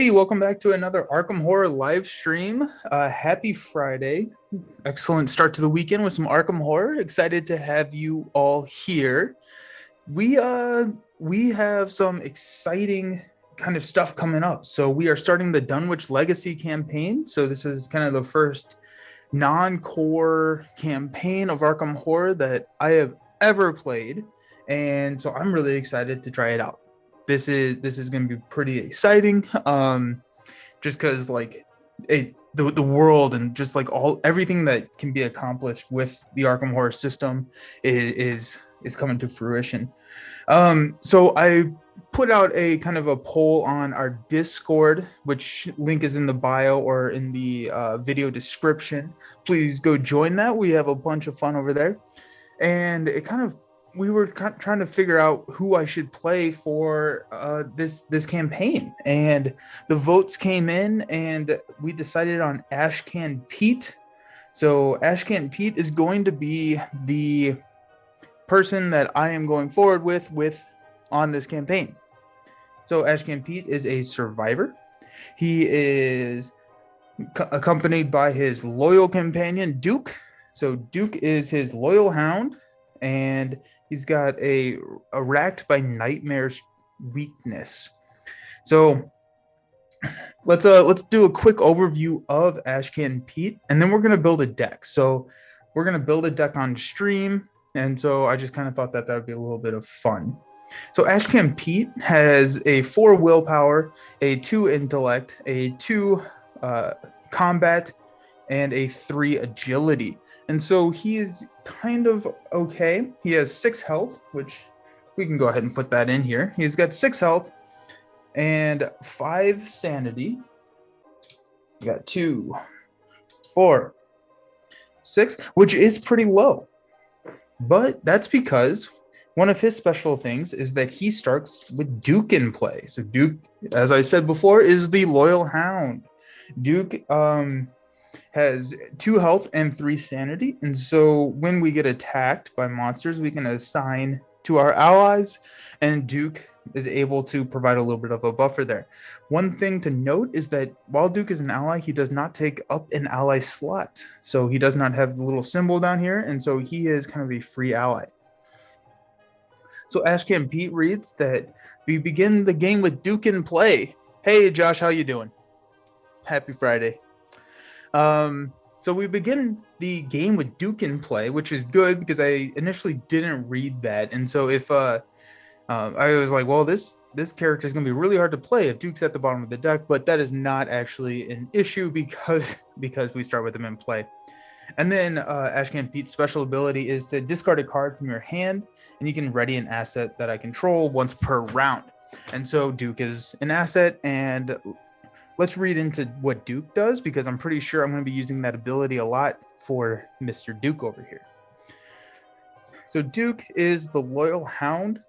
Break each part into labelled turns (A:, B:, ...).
A: Hey, welcome back to another Arkham Horror live stream. Happy Friday. Excellent start to the weekend with some Arkham Horror. Excited to have you all here. We have some exciting kind of stuff coming up. So we are starting the Dunwich Legacy Campaign. So this is kind of the first non-core campaign of Arkham Horror that I have ever played. And so I'm really excited to try it out. This is going to be pretty exciting. Just because the world and just like everything that can be accomplished with the Arkham Horror system is coming to fruition. So I put out a kind of a poll on our Discord, which link is in the bio or in the video description. Please go join that. We have a bunch of fun over there, and we were trying to figure out who I should play for this campaign, and the votes came in, and we decided on Ashcan Pete. So Ashcan Pete is going to be the person that I am going forward with on this campaign. So Ashcan Pete is a survivor. He is accompanied by his loyal companion Duke. So Duke is his loyal hound, and he's got a racked by nightmares weakness. So let's do a quick overview of Ashcan Pete, and then we're gonna build a deck. So we're gonna build a deck on stream, and so I just kind of thought that would be a little bit of fun. So Ashcan Pete has a 4 willpower, a 2 intellect, a 2 combat, and a 3 agility. And so he is kind of okay. He has 6 health, which we can go ahead and put that in here. He's got 6 health and 5 sanity. We got 2, 4, 6, which is pretty low. But that's because one of his special things is that he starts with Duke in play. So Duke, as I said before, is the loyal hound. Duke has 2 health and 3 sanity, and so when we get attacked by monsters, we can assign to our allies, and Duke is able to provide a little bit of a buffer there. One thing to note is that while Duke is an ally, he does not take up an ally slot, so he does not have the little symbol down here, and so he is kind of a free ally. So Ashcan Pete reads that we begin the game with Duke in play. Hey Josh, how you doing? Happy Friday. So we begin the game with Duke in play, which is good because I initially didn't read that, and so if I was like, well, this character is going to be really hard to play if Duke's at the bottom of the deck, but that is not actually an issue because we start with him in play. And then Ashcan Pete's special ability is to discard a card from your hand, and you can ready an asset that I control once per round. And so Duke is an asset, and let's read into what Duke does, because I'm pretty sure I'm going to be using that ability a lot for Mr. Duke over here. So Duke is the loyal hound.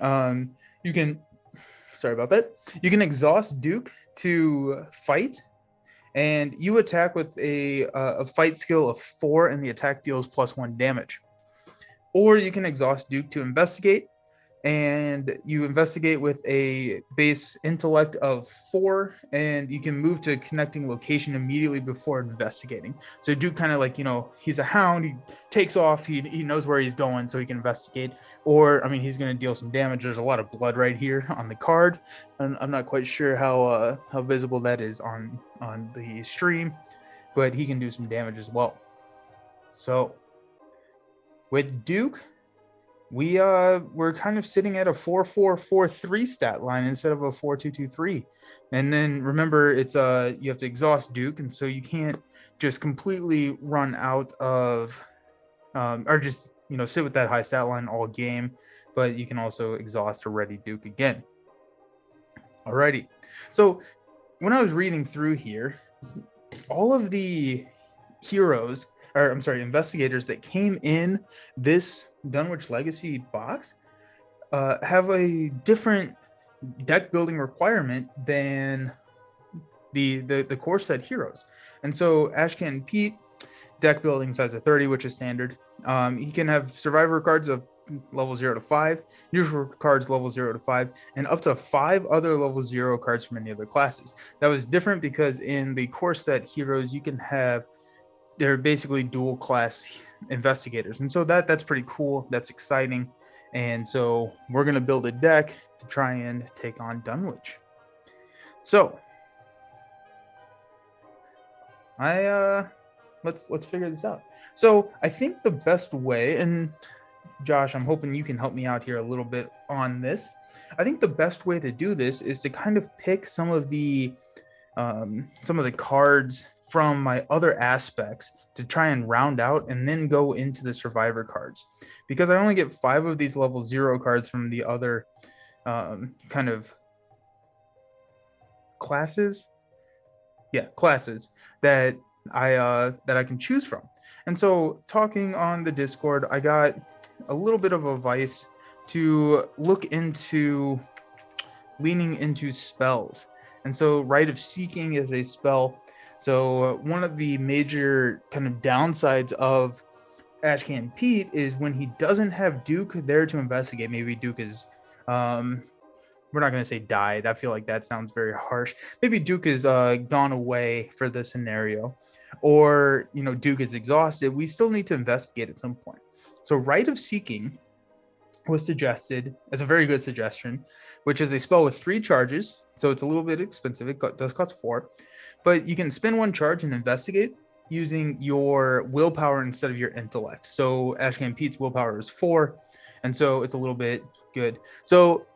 A: You can exhaust Duke to fight, and you attack with a fight skill of 4, and the attack deals +1 damage. Or you can exhaust Duke to investigate, and you investigate with a base intellect of 4, and you can move to a connecting location immediately before investigating. So Duke kind of like, he's a hound, he takes off, he knows where he's going, so he can investigate. Or, I mean, he's going to deal some damage. There's a lot of blood right here on the card, and I'm not quite sure how visible that is on the stream, but he can do some damage as well. So with Duke, we're kind of sitting at a 4-4-4-3 stat line instead of a 4-2-2-3. And then remember, it's you have to exhaust Duke, and so you can't just completely run out of or just sit with that high stat line all game, but you can also exhaust or ready Duke again. Alrighty. So when I was reading through here, all of the investigators that came in this Dunwich Legacy box have a different deck building requirement than the core set heroes. And so Ashcan Pete, deck building size of 30, which is standard. He can have survivor cards of level 0 to 5, neutral cards level 0 to 5, and up to 5 other level 0 cards from any other classes. That was different because in the core set heroes, you can have, they're basically dual class investigators. And so that's pretty cool. That's exciting. And so we're going to build a deck to try and take on Dunwich. So let's figure this out. So I think the best way, and Josh, I'm hoping you can help me out here a little bit on this. I think the best way to do this is to kind of pick some of the cards from my other aspects to try and round out and then go into the survivor cards, because I only get 5 of these level 0 cards from the other kind of classes that I can choose from. And so talking on the Discord, I got a little bit of advice to look into leaning into spells. And so Rite of Seeking is a spell. So one of the major kind of downsides of Ashcan Pete is when he doesn't have Duke there to investigate. Maybe Duke is we're not going to say died. I feel like that sounds very harsh. Maybe Duke is gone away for the scenario, or Duke is exhausted. We still need to investigate at some point. So Rite of Seeking was suggested as a very good suggestion, which is a spell with 3 charges. So it's a little bit expensive. It does cost 4, but you can spend 1 charge and investigate using your willpower instead of your intellect. So Ashcan Pete's willpower is 4, and so it's a little bit good. So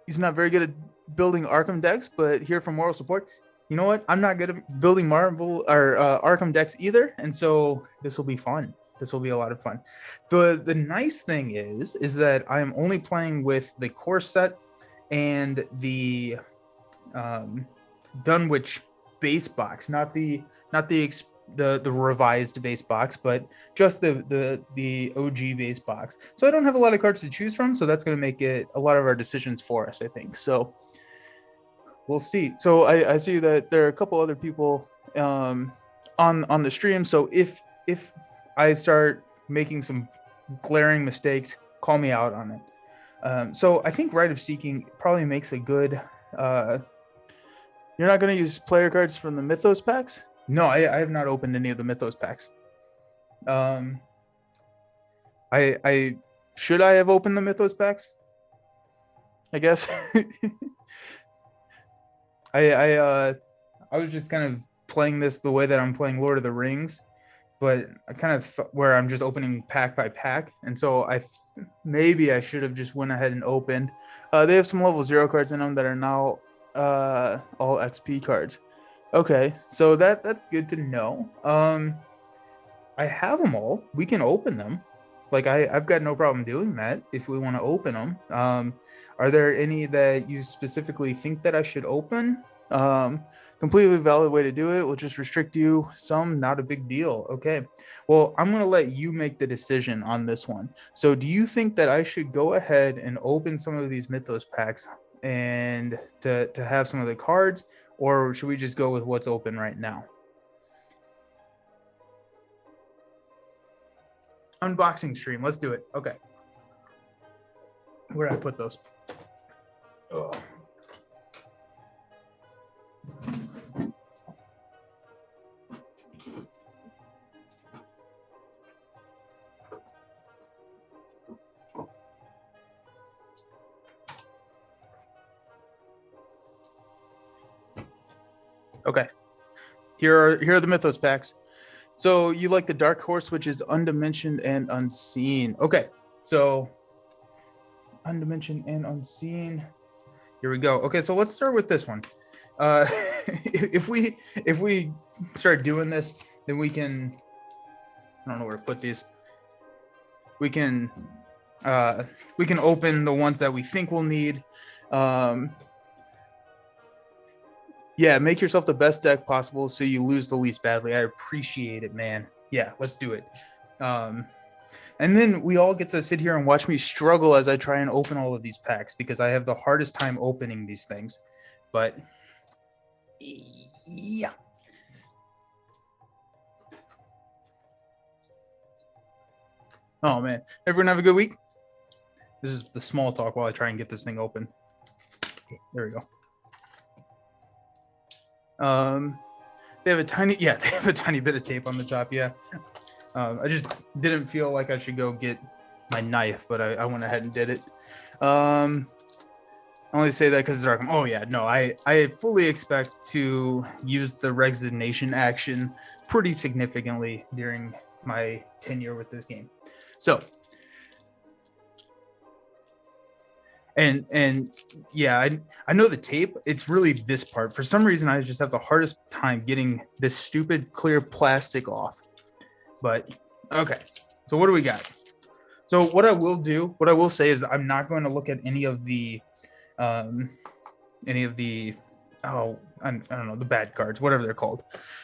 A: he's not very good at building Arkham decks, but here for moral support, you know what? I'm not good at building Marvel or Arkham decks either, and so this will be fun. This will be a lot of fun. The nice thing is that I am only playing with the core set and the Dunwich base box, not the revised base box, but just the OG base box. So I don't have a lot of cards to choose from, so that's going to make it a lot of our decisions for us, I think. So we'll see. So I see that there are a couple other people on the stream. So if I start making some glaring mistakes, call me out on it. So I think Rite of Seeking probably makes a good. You're not going to use player cards from the Mythos packs? No, I have not opened any of the Mythos packs. I should I have opened the Mythos packs? I guess. I was just kind of playing this the way that I'm playing Lord of the Rings, but I kind of where I'm just opening pack by pack, and so maybe I should have just went ahead and opened. They have some level 0 cards in them that are now all XP cards. Okay, so that's good to know. I have them all. We can open them. Like I've got no problem doing that if we want to open them. Are there any that you specifically think that I should open? Completely valid way to do it. We'll just restrict you. Some, not a big deal. Okay. Well, I'm going to let you make the decision on this one. So do you think that I should go ahead and open some of these Mythos packs and to have some of the cards, or should we just go with what's open right now? Unboxing stream. Let's do it. Okay. Where did I put those? Oh. Okay. Here are the Mythos packs. So you like the Dark Horse, which is Undimensioned and Unseen. Okay. So Undimensioned and Unseen. Here we go. Okay, so let's start with this one. If we start doing this, then we can, I don't know where to put these. We can open the ones that we think we'll need. Yeah, make yourself the best deck possible so you lose the least badly. I appreciate it, man. Yeah, let's do it. And then we all get to sit here and watch me struggle as I try and open all of these packs, because I have the hardest time opening these things. But yeah. Oh man, everyone have a good week. This is the small talk while I try and get this thing open. Okay, there we go. They have a tiny bit of tape on the top. Yeah. I just didn't feel like I should go get my knife, but I went ahead and did it. I only say that because it's Arkham. Oh yeah, no, I fully expect to use the resignation action pretty significantly during my tenure with this game. So, and yeah, I know the tape. It's really this part. For some reason, I just have the hardest time getting this stupid clear plastic off. But okay, so what do we got? So what I will say is I'm not going to look at any of the um, I don't know, the bad cards, whatever they're called.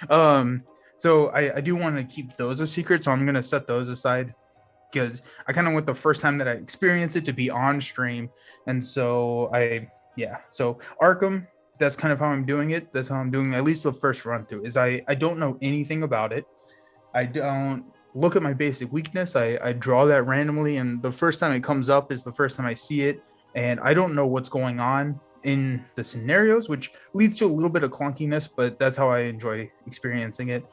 A: So I do want to keep those a secret, so I'm going to set those aside because I kind of want the first time that I experience it to be on stream. And so so Arkham, that's kind of how I'm doing it. That's how I'm doing at least the first run through is I don't know anything about it. I don't look at my basic weakness. I draw that randomly, and the first time it comes up is the first time I see it, and I don't know what's going on in the scenarios, which leads to a little bit of clunkiness, but that's how I enjoy experiencing it.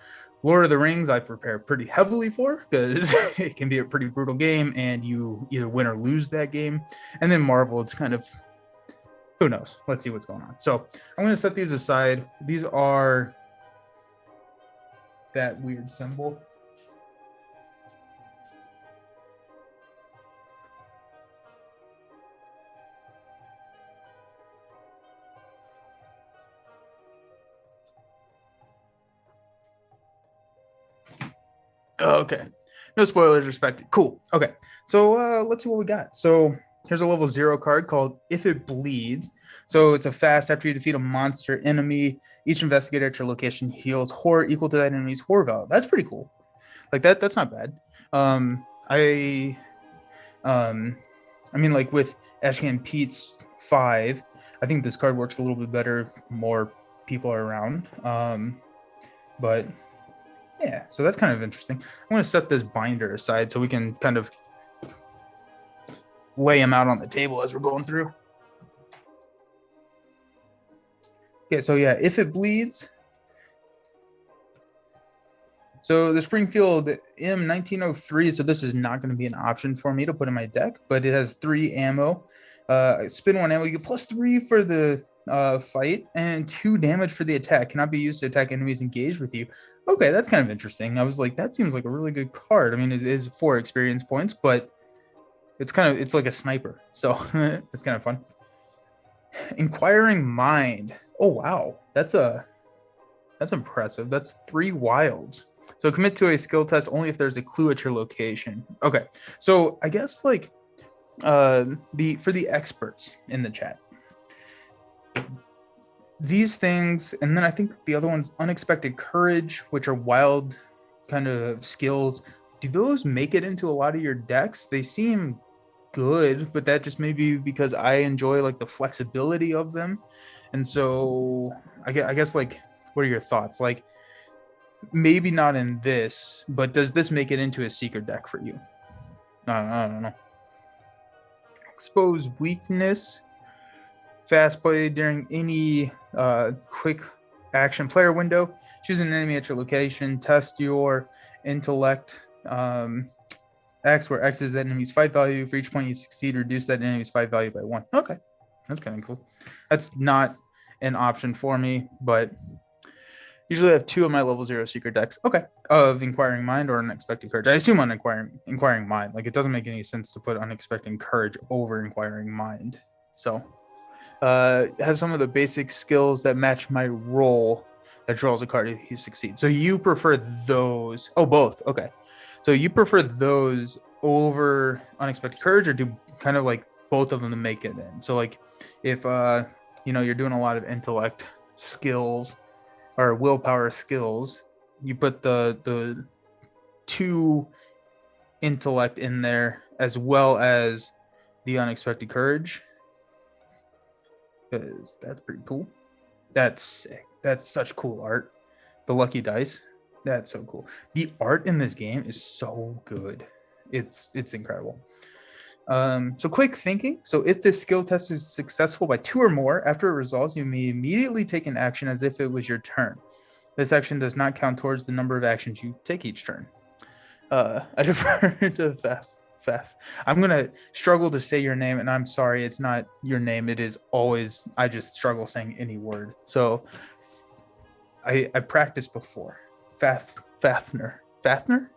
A: Lord of the Rings, I prepare pretty heavily for because it can be a pretty brutal game, and you either win or lose that game. And then Marvel, it's kind of who knows. Let's see what's going on. So I'm going to set these aside. These are that weird symbol. Oh, okay. No spoilers respected. Cool. Okay. So let's see what we got. So here's a level 0 card called If It Bleeds. So it's a fast after you defeat a monster enemy. Each investigator at your location heals horror equal to that enemy's horror value. That's pretty cool. Like that's not bad. I mean, like with Ashcan Pete's 5, I think this card works a little bit better if more people are around. But yeah, so that's kind of interesting. I'm going to set this binder aside so we can kind of lay them out on the table as we're going through. Okay, so yeah, If It Bleeds. So the Springfield M1903, so this is not going to be an option for me to put in my deck, but it has 3 ammo. Spin 1 ammo, you get +3 for the fight and 2 damage for the attack. Cannot be used to attack enemies engaged with you. Okay, that's kind of interesting. I was like, that seems like a really good card. I mean, it is 4 experience points, but it's like a sniper, so it's kind of fun. Inquiring Mind. Oh wow, that's impressive. That's 3 wilds. So commit to a skill test only if there's a clue at your location. Okay, so I guess like for the experts in the chat, these things, and then I think the other one's Unexpected Courage, which are wild kind of skills. Do those make it into a lot of your decks? They seem good, but that just may be because I enjoy like the flexibility of them. And so I guess like, what are your thoughts? Like, maybe not in this, but does this make it into a secret deck for you? I don't know. Expose weakness. Fast play during any quick action player window. Choose an enemy at your location. Test your intellect X, where X is that enemy's fight value. For each point you succeed, reduce that enemy's fight value by 1. Okay, that's kind of cool. That's not an option for me, but usually I have 2 of my level 0 secret decks. Okay, of Inquiring Mind or Unexpected Courage. I assume on Inquiring Mind. Like, it doesn't make any sense to put Unexpected Courage over Inquiring Mind. So have some of the basic skills that match my role that draws a card if you succeed. So you prefer those? Oh, both. Okay. So you prefer those over Unexpected Courage, or do kind of like both of them to make it in? So like if you're doing a lot of intellect skills or willpower skills, you put the 2 intellect in there as well as the Unexpected Courage, because that's pretty cool. That's sick. That's such cool art. The lucky dice. That's so cool. The art in this game is so good. It's incredible. So quick thinking. So if this skill test is successful by 2 or more, after it resolves, you may immediately take an action as if it was your turn. This action does not count towards the number of actions you take each turn. I defer to Fef. I'm going to struggle to say your name, and I'm sorry, it's not your name. It is always, I just struggle saying any word. So I practiced before. Fafner?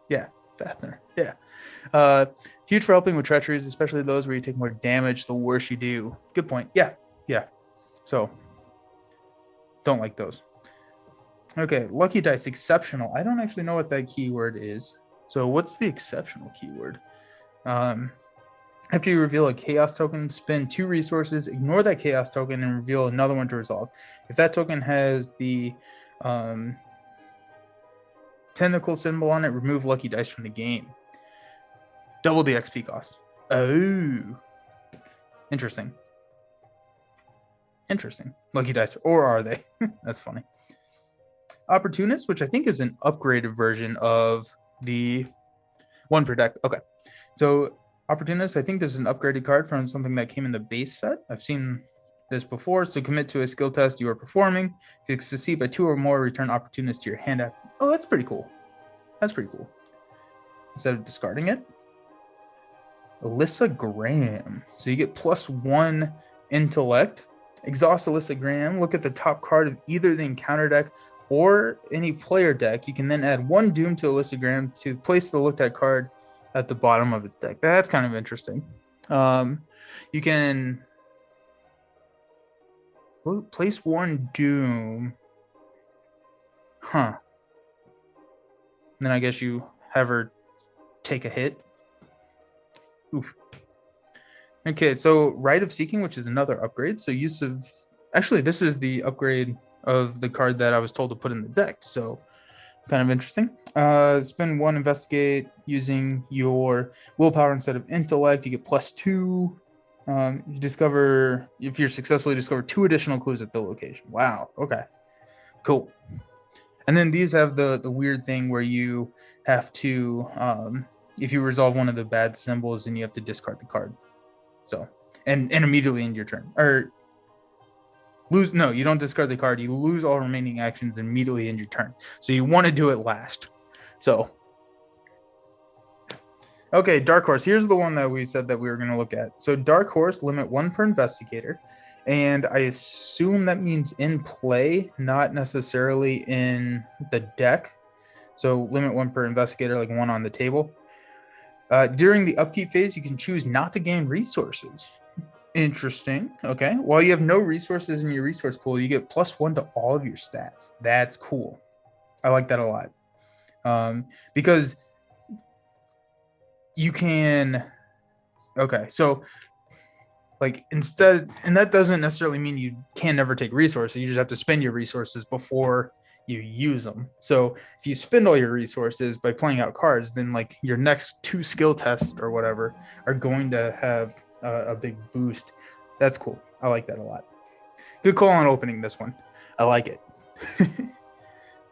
A: Yeah, Fafner. Yeah. Huge for helping with treacheries, especially those where you take more damage the worse you do. Good point. Yeah. So don't like those. Okay, lucky dice, exceptional. I don't actually know what that keyword is. So what's the exceptional keyword? After you reveal a chaos token, spend 2 resources, ignore that chaos token, and reveal another one to resolve. If that token has the tentacle symbol on it, remove lucky dice from the game. Double the XP cost. Oh, interesting. Lucky dice, or are they? That's funny. Opportunist, which I think is an upgraded version of the 1 per deck. Okay, so Opportunist, I think there's an upgraded card from something that came in the base set. I've seen this before. So commit to a skill test you are performing. If you succeed by 2 or more, return Opportunist to your hand. Oh, that's pretty cool. Instead of discarding it. Alyssa Graham. So you get +1 intellect. Exhaust Alyssa Graham. Look at the top card of either the encounter deck or any player deck. You can then add 1 Doom to Alyssa Graham to place the looked at card at the bottom of its deck. That's kind of interesting. You can place 1 Doom. And then I guess you have her take a hit. Oof. Okay, so Rite of Seeking, which is another upgrade. So use of... Actually, this is the upgrade of the card that I was told to put in the deck. So kind of interesting. Spend 1 investigate using your willpower instead of intellect. You get +2. You discover, if you're successfully discover 2 additional clues at the location. Wow. Okay. Cool. And then these have the weird thing where you have to, if you resolve one of the bad symbols, then you have to discard the card. So, and immediately end your turn. Or lose, no, you don't discard the card. You lose all remaining actions and immediately end your turn. So you want to do it last. So, okay, Dark Horse. Here's the one that we said that we were going to look at. So Dark Horse, limit 1 per investigator. And I assume that means in play, not necessarily in the deck. So limit 1 per investigator, like 1 on the table. During the upkeep phase, you can choose not to gain resources. Interesting. Okay. While you have no resources in your resource pool, you get +1 to all of your stats. That's cool. I like that a lot. Because you can... Okay, so... like instead, and that doesn't necessarily mean you can never take resources. You just have to spend your resources before you use them. So if you spend all your resources by playing out cards, then like your next 2 skill tests or whatever are going to have a big boost. That's cool. I like that a lot. Good call on opening this one. I like it.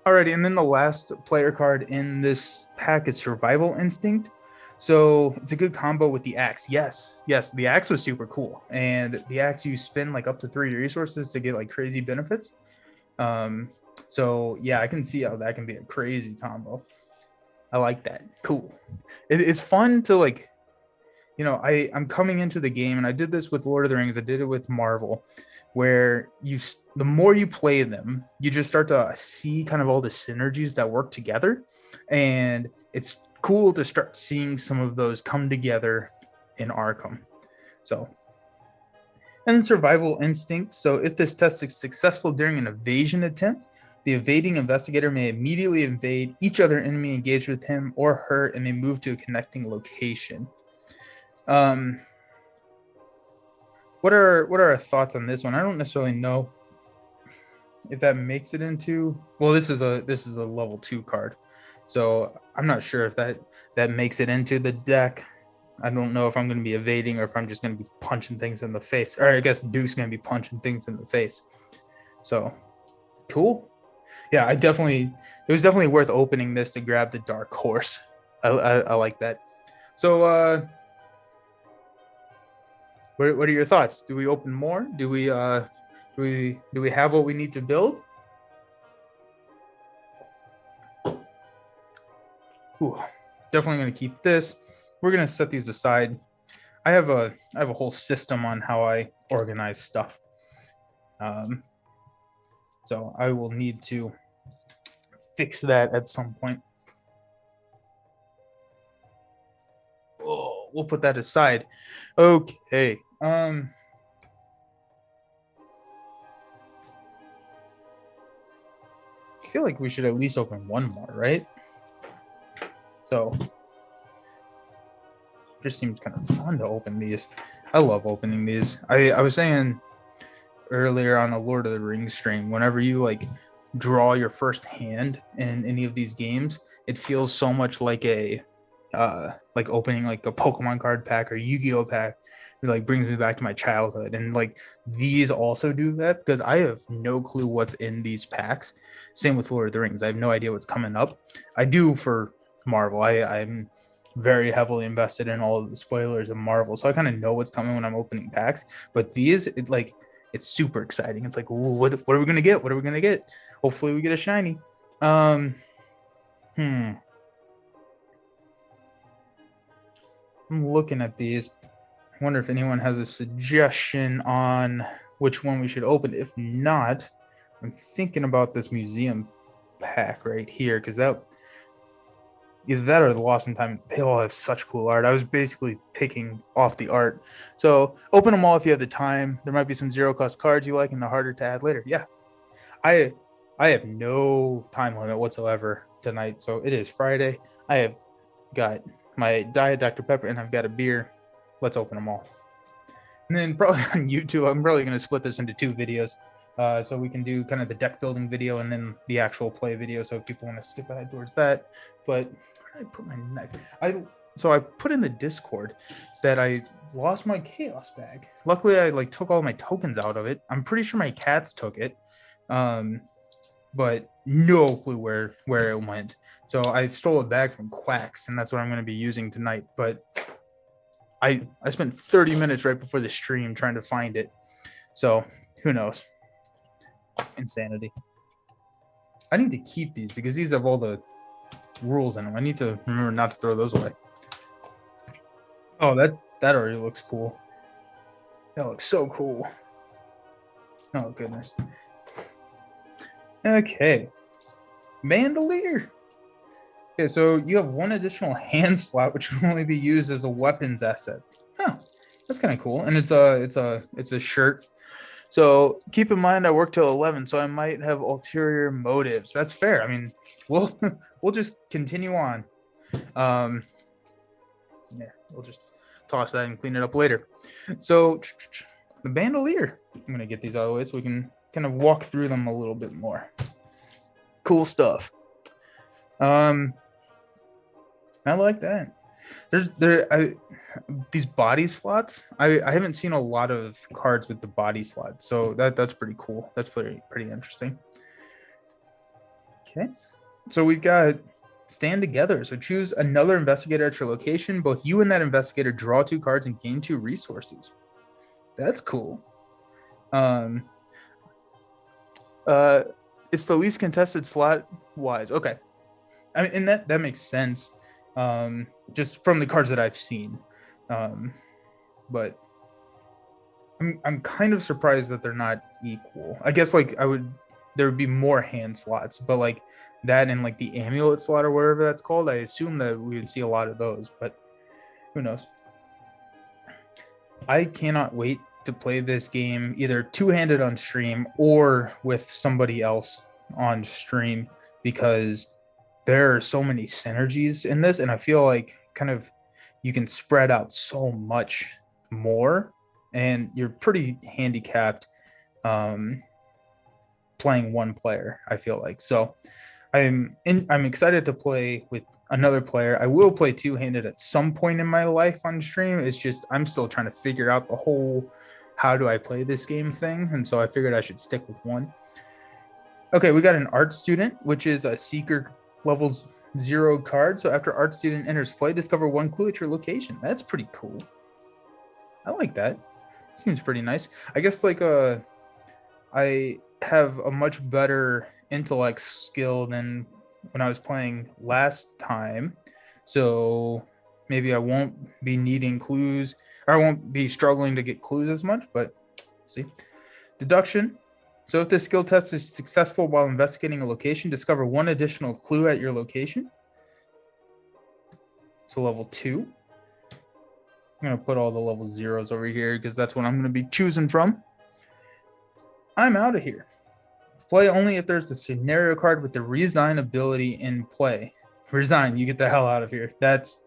A: Alrighty, and then the last player card in this pack is Survival Instinct. So it's a good combo with the axe. Yes, the axe was super cool. And the axe, you spend like up to 3 resources to get like crazy benefits. So yeah, I can see how that can be a crazy combo. I like that. Cool. It's fun to like, you know, I'm coming into the game, and I did this with Lord of the Rings. I did it with Marvel, where the more you play them, you just start to see kind of all the synergies that work together. And it's cool to start seeing some of those come together in Arkham. So, and then Survival Instinct. So if this test is successful during an evasion attempt, the evading investigator may immediately invade each other enemy engaged with him or her, and may move to a connecting location. What are our thoughts on this one? I don't necessarily know if that makes it into... Well, this is a level 2 card. So I'm not sure if that makes it into the deck. I don't know if I'm going to be evading or if I'm just going to be punching things in the face. Or I guess Duke's going to be punching things in the face. So, cool. Yeah, it was definitely worth opening this to grab the Dark Horse. I like that. So what are your thoughts? Do we open more? Do we have what we need to build? Ooh, definitely going to keep this. We're going to set these aside. I have a whole system on how I organize stuff. So I will need to fix that at some point. Oh, we'll put that aside. Okay. I feel like we should at least open one more, right? So just seems kind of fun to open these. I love opening these. I was saying earlier on a Lord of the Rings stream, whenever you like draw your first hand in any of these games, it feels so much like a like opening like a Pokemon card pack or Yu-Gi-Oh pack. It like brings me back to my childhood. And like these also do that because I have no clue what's in these packs. Same with Lord of the Rings. I have no idea what's coming up. I do for Marvel. I'm very heavily invested in all of the spoilers of Marvel, so I kind of know what's coming when I'm opening packs. But these, it's super exciting. It's like, ooh, what are we gonna get? What are we gonna get? Hopefully, we get a shiny. I'm looking at these. I wonder if anyone has a suggestion on which one we should open. If not, I'm thinking about this museum pack right here because that. Either that or the Lost in Time. They all have such cool art. I was basically picking off the art. So open them all if you have the time. There might be some zero cost cards you like and they're harder to add later. Yeah. I have no time limit whatsoever tonight. So it is Friday. I have got my Diet Dr. Pepper and I've got a beer. Let's open them all. And then probably on YouTube, I'm probably going to split this into 2 videos. So we can do kind of the deck building video and then the actual play video. So if people want to skip ahead towards that. But I put my knife. I put in the Discord that I lost my chaos bag. Luckily, I like took all my tokens out of it. I'm pretty sure my cats took it, but no clue where it went. So I stole a bag from Quacks, and that's what I'm going to be using tonight. But I spent 30 minutes right before the stream trying to find it. So who knows? Insanity. I need to keep these because these have all the rules in them. I need to remember not to throw those away. Oh, that already looks cool. That looks so cool. Oh goodness. Okay. Bandolier. Okay, so you have 1 additional hand slot which can only be used as a weapons asset. Huh. That's kind of cool. And it's a shirt. So keep in mind I work till 11, so I might have ulterior motives. That's fair. I mean, we'll just continue on. Yeah, we'll just toss that and clean it up later. So the bandolier. I'm gonna get these out of the way so we can kind of walk through them a little bit more. Cool stuff. I like that. These body slots. I haven't seen a lot of cards with the body slots, so that's pretty cool. That's pretty interesting. Okay, so we've got stand together. So choose another investigator at your location. Both you and that investigator draw 2 cards and gain 2 resources. That's cool. It's the least contested slot wise. Okay, I mean, and that makes sense. Just from the cards that I've seen. But I'm kind of surprised that they're not equal. I guess like there would be more hand slots, but like that and like the amulet slot or whatever that's called, I assume that we would see a lot of those, but who knows. I cannot wait to play this game either 2-handed on stream or with somebody else on stream because there are so many synergies in this, and I feel like kind of you can spread out so much more, and you're pretty handicapped playing one player, I feel like. So I'm excited to play with another player. I will play 2-handed at some point in my life on stream. It's just I'm still trying to figure out the whole how do I play this game thing, and so I figured I should stick with one. Okay, we got an art student, which is a seeker levels 0 cards. So after art student enters play, discover 1 clue at your location. That's pretty cool. I like that. Seems pretty nice. I guess like I have a much better intellect skill than when I was playing last time. So maybe I won't be needing clues, or I won't be struggling to get clues as much, but see. Deduction. So if the skill test is successful while investigating a location, discover 1 additional clue at your location. So level 2. I'm going to put all the level 0s over here because that's what I'm going to be choosing from. I'm out of here. Play only if there's a scenario card with the resign ability in play. Resign, you get the hell out of here. That's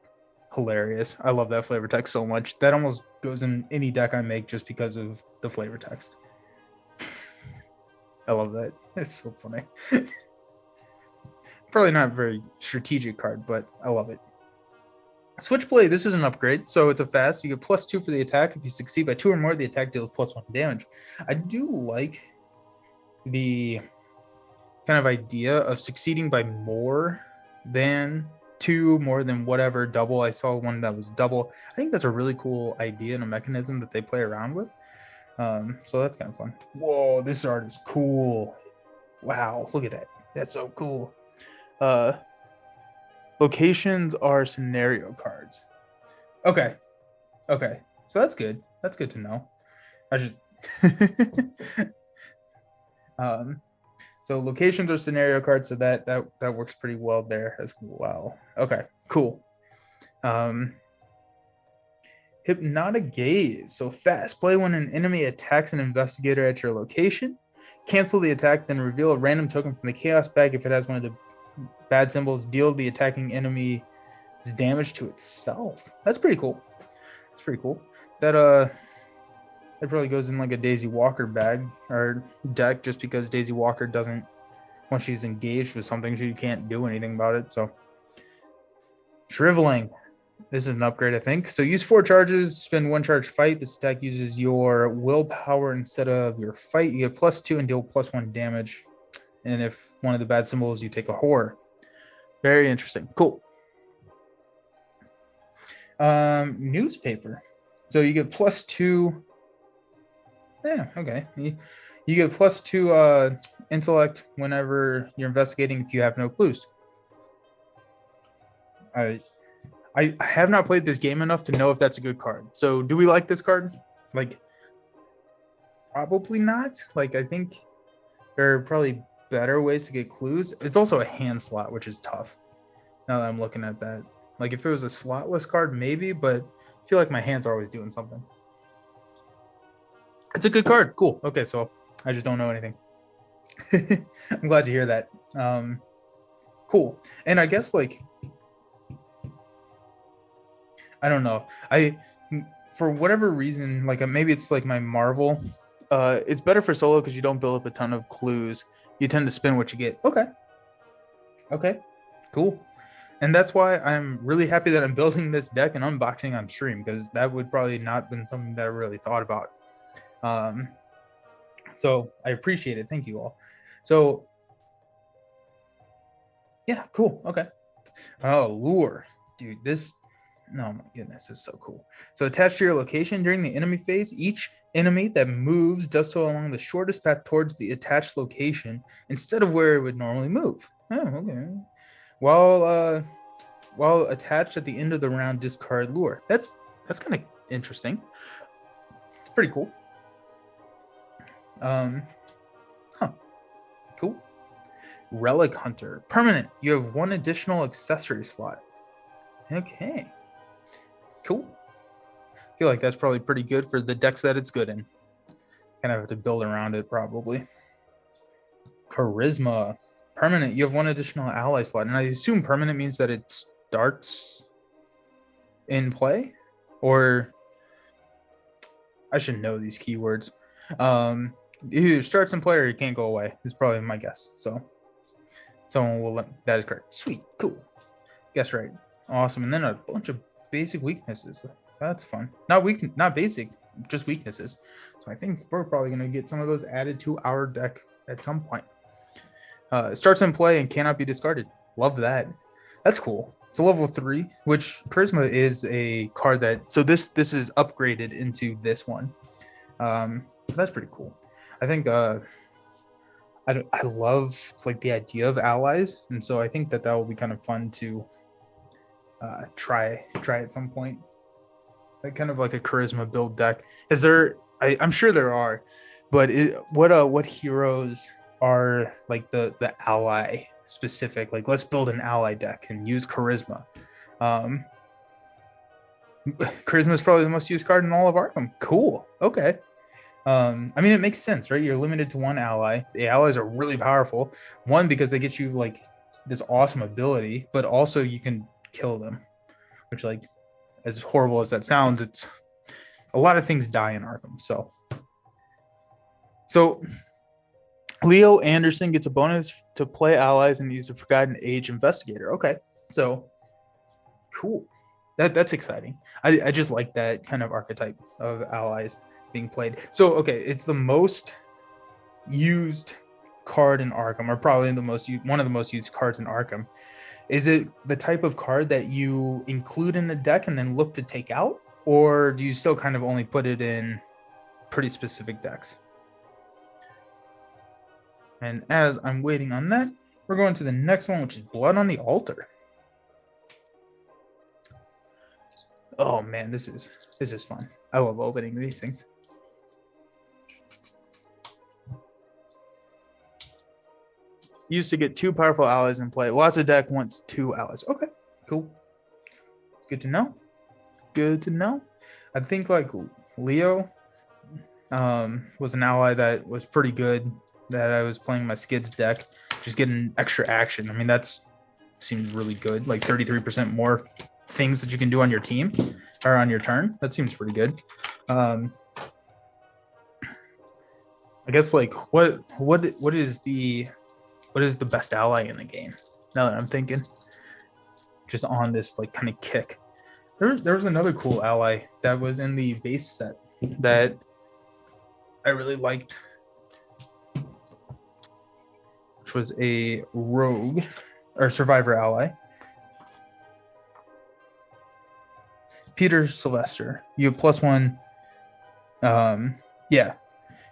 A: hilarious. I love that flavor text so much. That almost goes in any deck I make just because of the flavor text. I love that. It's so funny. Probably not a very strategic card, but I love it. Switchblade, this is an upgrade, so it's a fast. You get +2 for the attack. If you succeed by 2 or more, the attack deals +1 damage. I do like the kind of idea of succeeding by more than 2, more than whatever double. I saw one that was double. I think that's a really cool idea and a mechanism that they play around with. So that's kind of fun. Whoa, this art is cool. Wow, look at that. That's so cool. Locations are scenario cards. Okay. So that's good. That's good to know. I just so locations are scenario cards, so that works pretty well there as well. Okay, cool. Hypnotic Gaze. So fast. Play when an enemy attacks an investigator at your location. Cancel the attack, then reveal a random token from the chaos bag. If it has one of the bad symbols, deal the attacking enemy damage to itself. That's pretty cool. That's pretty cool. That probably goes in like a Daisy Walker bag or deck, just because Daisy Walker doesn't, once she's engaged with something, she can't do anything about it. So Driveling. This is an upgrade, I think. So use 4 charges, spend 1 charge fight. This attack uses your willpower instead of your fight. You get +2 and deal +1 damage. And if one of the bad symbols, you take a horror. Very interesting. Cool. Newspaper. So you get +2. Yeah, okay. You get +2 intellect whenever you're investigating if you have no clues. I have not played this game enough to know if that's a good card. So do we like this card? Like, probably not. Like, I think there are probably better ways to get clues. It's also a hand slot, which is tough. Now that I'm looking at that. Like, if it was a slotless card, maybe, but I feel like my hands are always doing something. It's a good card. Cool. Okay, so I just don't know anything. I'm glad to hear that. Cool. And I guess, like, I don't know. For whatever reason, like maybe it's like my Marvel. It's better for solo because you don't build up a ton of clues. You tend to spin what you get. Okay. Cool. And that's why I'm really happy that I'm building this deck and unboxing on stream, because that would probably not been something that I really thought about. So I appreciate it. Thank you all. So yeah, cool. Okay. Oh, lure. Dude, this, oh my goodness, this is so cool. So attached to your location during the enemy phase, each enemy that moves does so along the shortest path towards the attached location instead of where it would normally move. Oh, okay. While attached at the end of the round, discard lure. That's kind of interesting. It's pretty cool. Cool. Relic Hunter. Permanent. You have 1 additional accessory slot. Okay. Cool. I feel like that's probably pretty good for the decks that it's good in. Kind of have to build around it, probably. Charisma. Permanent. You have 1 additional ally slot. And I assume permanent means that it starts in play? Or I should know these keywords. Either starts in play or it can't go away. Is probably my guess. So someone will let, that is correct. Sweet. Cool. Guess right. Awesome. And then a bunch of basic weaknesses. That's fun. Not basic, just weaknesses. So I think we're probably going to get some of those added to our deck at some point. It starts in play and cannot be discarded. Love that. That's cool. It's a level 3, which charisma is a card that. So this is upgraded into this one. That's pretty cool. I think I love like the idea of allies, and so I think that will be kind of fun to try at some point. Like kind of like a charisma build deck. Is there? I'm sure there are, but what heroes are like the ally specific? Like let's build an ally deck and use charisma. Um, Charisma is probably the most used card in all of Arkham. Cool. Okay. I mean, it makes sense, right? You're limited to one ally. The allies are really powerful. One, because they get you like this awesome ability, but also you can kill them, which, like, as horrible as that sounds, it's a lot of things die in Arkham. So Leo Anderson gets a bonus to play allies and use a Forgotten Age Investigator. Okay, so cool. That's exciting. I just like that kind of archetype of allies being played. So okay, it's the most used card in Arkham, or probably one of the most used cards in Arkham. Is it the type of card that you include in the deck and then look to take out, or do you still kind of only put it in pretty specific decks? And as I'm waiting on that, we're going to the next one, which is Blood on the Altar. Oh man, this is fun. I love opening these things. Used to get 2 powerful allies in play. Lots of deck wants 2 allies. Okay, cool. Good to know. Good to know. I think like Leo was an ally that was pretty good that I was playing my Skids deck, just getting extra action. I mean, that's seemed really good. Like 33% more things that you can do on your team or on your turn. That seems pretty good. I guess like what is the best ally in the game? Now that I'm thinking, just on this like kind of kick. There was another cool ally that was in the base set that I really liked, which was a rogue or survivor ally. Peter Sylvester. You have +1. Yeah,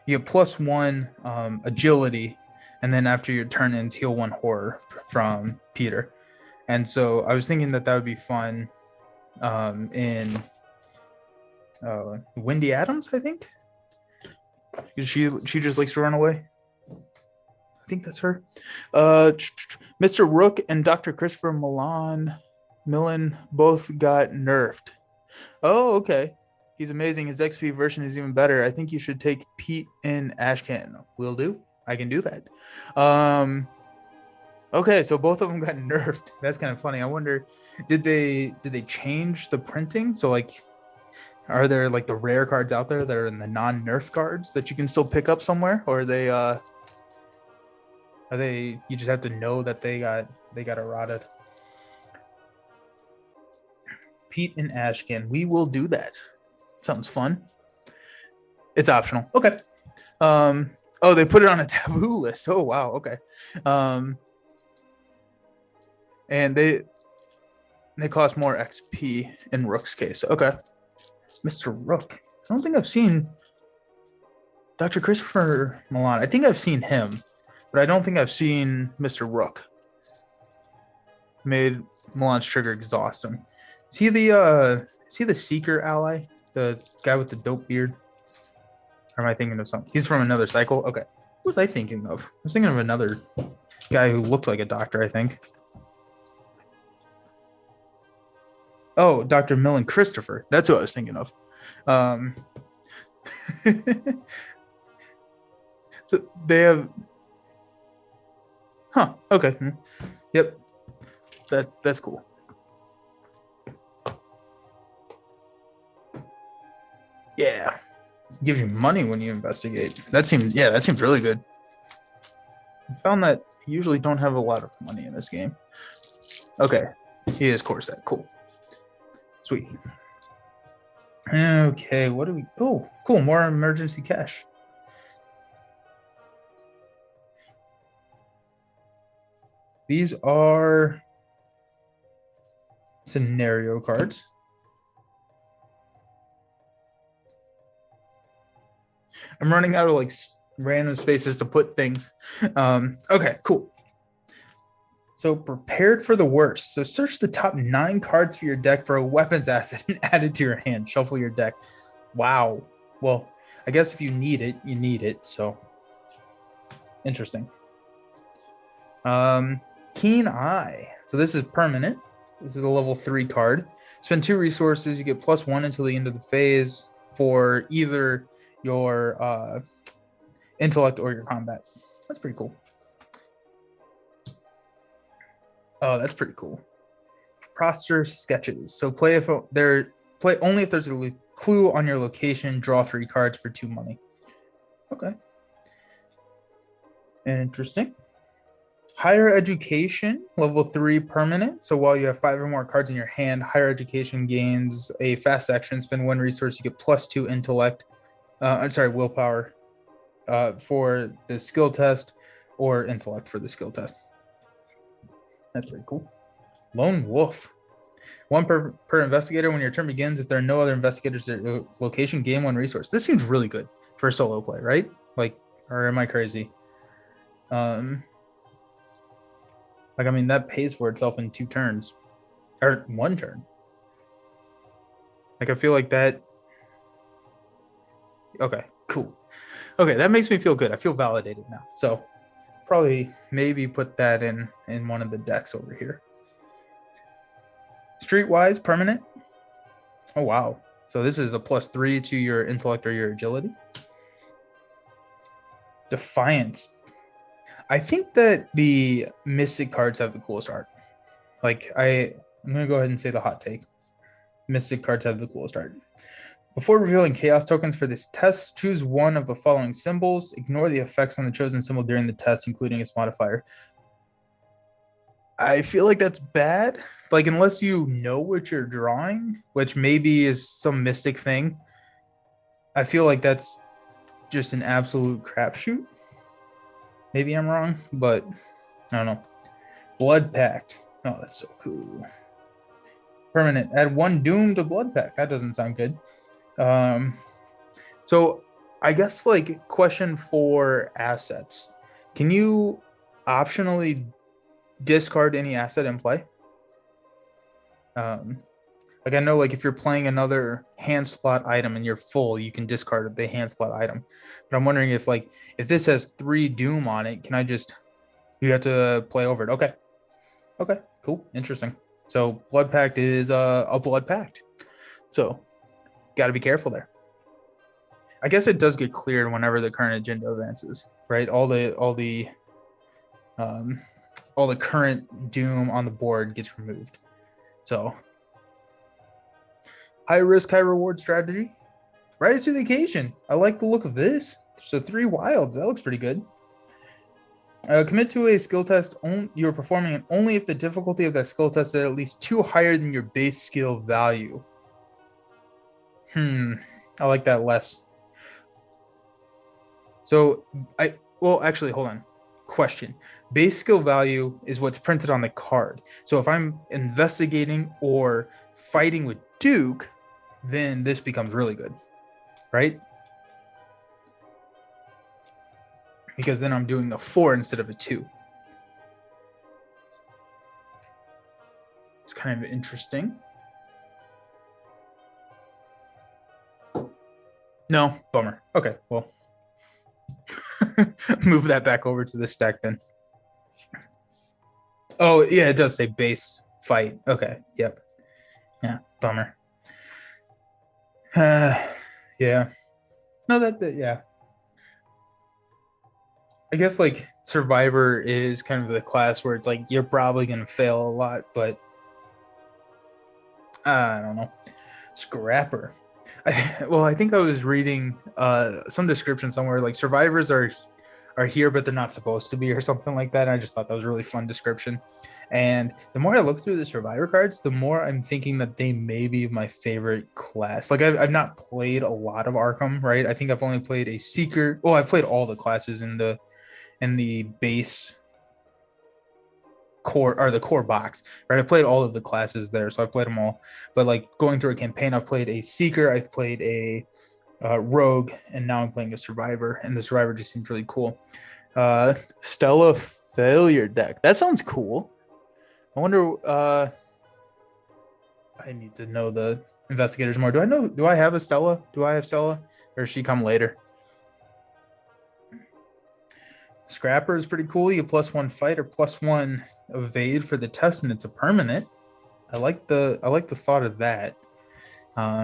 A: you have +1 agility, and then after your turn ends, heal 1 horror from Peter. And so I was thinking that would be fun in Wendy Adams, I think. She just likes to run away. I think that's her. Mr. Rook and Dr. Christopher Millen both got nerfed. Oh, okay. He's amazing. His XP version is even better. I think you should take Pete and Ashcan. Will do. I can do that. Okay, so both of them got nerfed. That's kind of funny. I wonder, did they change the printing? So like, are there like the rare cards out there that are in the non-nerf cards that you can still pick up somewhere, or are they you just have to know that they got eroded? Pete and Ashcan. We will do that. Sounds fun. It's optional. Okay. Oh, they put it on a taboo list. Oh wow. Okay. And they cost more XP in Rook's case. Okay. Mr. Rook. I don't think I've seen Dr. Christopher Milan. I think I've seen him, but I don't think I've seen Mr. Rook. Made Milan's trigger exhaust him. Is he the Seeker ally? The guy with the dope beard? Or am I thinking of something? He's from another cycle? Okay. What was I thinking of? I was thinking of another guy who looked like a doctor, I think. Oh, Dr. Millen Christopher. That's what I was thinking of. So they have... Huh. Okay. Yep. That's cool. Yeah. Gives you money when you investigate. That seems really good. I found that you usually don't have a lot of money in this game. Okay. He is core set. Cool. Sweet. Okay, what do we... Oh, cool. More emergency cash. These are scenario cards. I'm running out of like random spaces to put things. Okay, cool. So prepared for the worst. So search the top 9 cards for your deck for a weapons asset and add it to your hand. Shuffle your deck. Wow. Well, I guess if you need it, you need it. So interesting. Keen Eye. So this is permanent. This is a level 3 card. Spend 2 resources. You get +1 until the end of the phase for either your intellect or your combat. That's pretty cool. Oh, that's pretty cool. Proster sketches. So play only if there's a clue on your location. Draw 3 cards for 2 money. Okay. Interesting. Higher education, level 3 permanent. So while you have 5 or more cards in your hand, higher education gains a fast action. Spend 1 resource. You get +2 intellect. Willpower for the skill test, or intellect for the skill test. That's pretty cool. Lone Wolf. 1 per investigator. When your turn begins, if there are no other investigators at your location, gain 1 resource. This seems really good for solo play, right? Like, or am I crazy? I mean, that pays for itself in 2 turns. Or 1 turn. Like, I feel like that... Okay, cool. Okay, that makes me feel good. I feel validated now. So, probably maybe put that in one of the decks over here. Streetwise permanent. Oh wow. So this is a +3 to your intellect or your agility. Defiance. I think that the Mystic cards have the coolest art. Like I'm gonna go ahead and say the hot take. Mystic cards have the coolest art. Before revealing chaos tokens for this test, choose one of the following symbols. Ignore the effects on the chosen symbol during the test, including its modifier. I feel like that's bad. Like, unless you know what you're drawing, which maybe is some mystic thing, I feel like that's just an absolute crapshoot. Maybe I'm wrong, but I don't know. Blood Pact. Oh, that's so cool. Permanent. Add 1 doom to Blood Pact. That doesn't sound good. So I guess, like, question for assets. Can you optionally discard any asset in play? Like, I know, like, if you're playing another hand slot item and you're full, you can discard the hand slot item. But I'm wondering if, like, if this has 3 doom on it, can I just... You have to play over it. Okay. Okay, cool. Interesting. So Blood Pact is a Blood Pact. So got to be careful there. I guess it does get cleared whenever the current agenda advances, right? All the current doom on the board gets removed. So high risk, high reward strategy. Rise to the occasion. I like the look of this. So 3 wilds. That looks pretty good. Commit to a skill test you're performing it only if the difficulty of that skill test is at least 2 higher than your base skill value. I like that less. So actually, hold on. Question. Base skill value is what's printed on the card. So if I'm investigating or fighting with Duke, then this becomes really good, right? Because then I'm doing a 4 instead of a 2. It's kind of interesting. No, bummer. Okay, well, move that back over to this stack then. Oh, yeah, it does say base fight. Okay, yep. Yeah, bummer. Yeah. No, yeah. I guess, like, Survivor is kind of the class where it's like you're probably going to fail a lot, but I don't know. Scrapper. I think I was reading some description somewhere, like, survivors are here, but they're not supposed to be, or something like that. And I just thought that was a really fun description. And the more I look through the survivor cards, the more I'm thinking that they may be my favorite class. Like, I've not played a lot of Arkham, right? I think I've only played a Seeker. Well, I've played all the classes in the base core or the core box, right? I played all of the classes there, so I played them all. But like going through a campaign, I've played a seeker, I've played a rogue, and now I'm playing a survivor, and the survivor just seems really cool. Stella failure deck. That sounds cool. I wonder. I need to know the investigators more. Do I have a Stella? Do I have Stella, or does she come later? Scrapper is pretty cool. You get +1 fight or +1 evade for the test, and it's a permanent. I like the thought of that.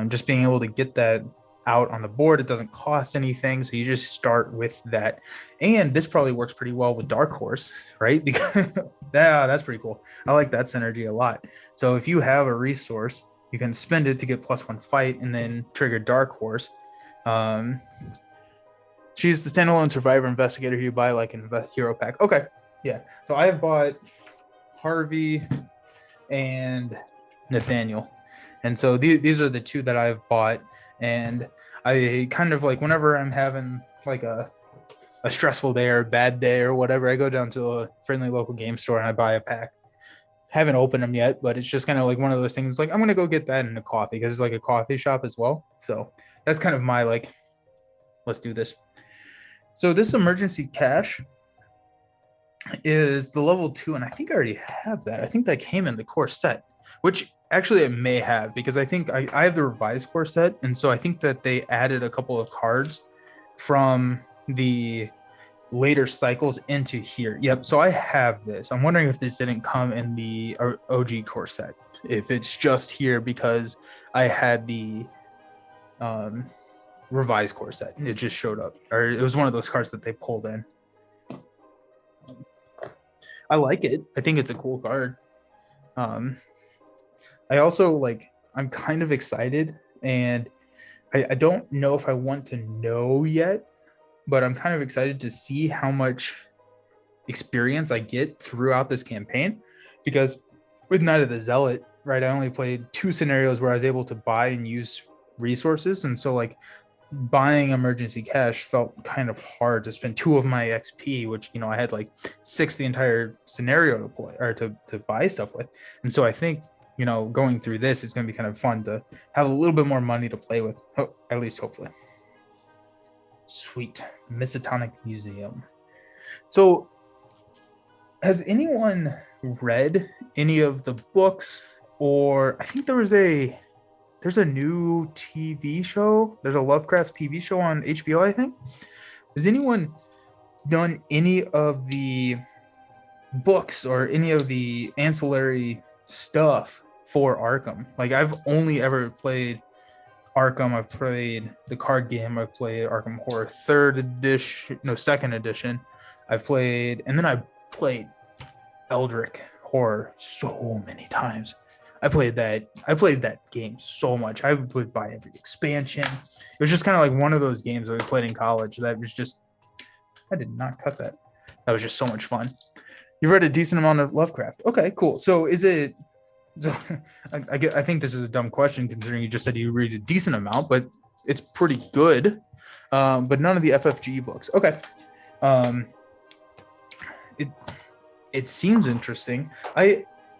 A: Just being able to get that out on the board, it doesn't cost anything, so you just start with that. And this probably works pretty well with Dark Horse, right? Because that's pretty cool. I like that synergy a lot. So if you have a resource, you can spend it to get +1 fight and then trigger Dark Horse. She's the standalone survivor investigator you buy like in a hero pack. Okay, yeah. So I have bought Harvey and Nathaniel, and so these are the two that I've bought. And I kind of like, whenever I'm having like a stressful day or a bad day or whatever, I go down to a friendly local game store and I buy a pack. Haven't opened them yet, but it's just kind of like one of those things. Like, I'm gonna go get that in a coffee because it's like a coffee shop as well. So that's kind of my like, let's do this. So this emergency cash is the level 2, and I think I already have that. I think that came in the core set, which actually it may have, because I think I have the revised core set, and so I think that they added a couple of cards from the later cycles into here. Yep, so I have this. I'm wondering if this didn't come in the OG core set, if it's just here because I had the revised core set and it just showed up, or it was one of those cards that they pulled in. I like it. I think it's a cool card. I also like, I'm kind of excited, and I don't know if I want to know yet, but I'm kind of excited to see how much experience I get throughout this campaign, because with Night of the Zealot, right, I only played 2 scenarios where I was able to buy and use resources, and so like buying emergency cash felt kind of hard to spend 2 of my XP, which, you know, I had like 6 the entire scenario to play or to buy stuff with. And so I think, you know, going through this, it's going to be kind of fun to have a little bit more money to play with, at least hopefully. Sweet. Miskatonic Museum. So has anyone read any of the books? Or I think there's a new TV show. There's a Lovecraft TV show on HBO, I think. Has anyone done any of the books or any of the ancillary stuff for Arkham? Like, I've only ever played Arkham. I've played the card game. I've played Arkham Horror 2nd edition. I've played, and then I played Eldritch Horror so many times. I played that game so much. I would buy every expansion. It was just kind of like one of those games that we played in college that was just, I did not cut that. That was just so much fun. You've read a decent amount of Lovecraft. Okay, cool. So is it, so I think this is a dumb question considering you just said you read a decent amount, but it's pretty good. But none of the FFG books. Okay. It seems interesting.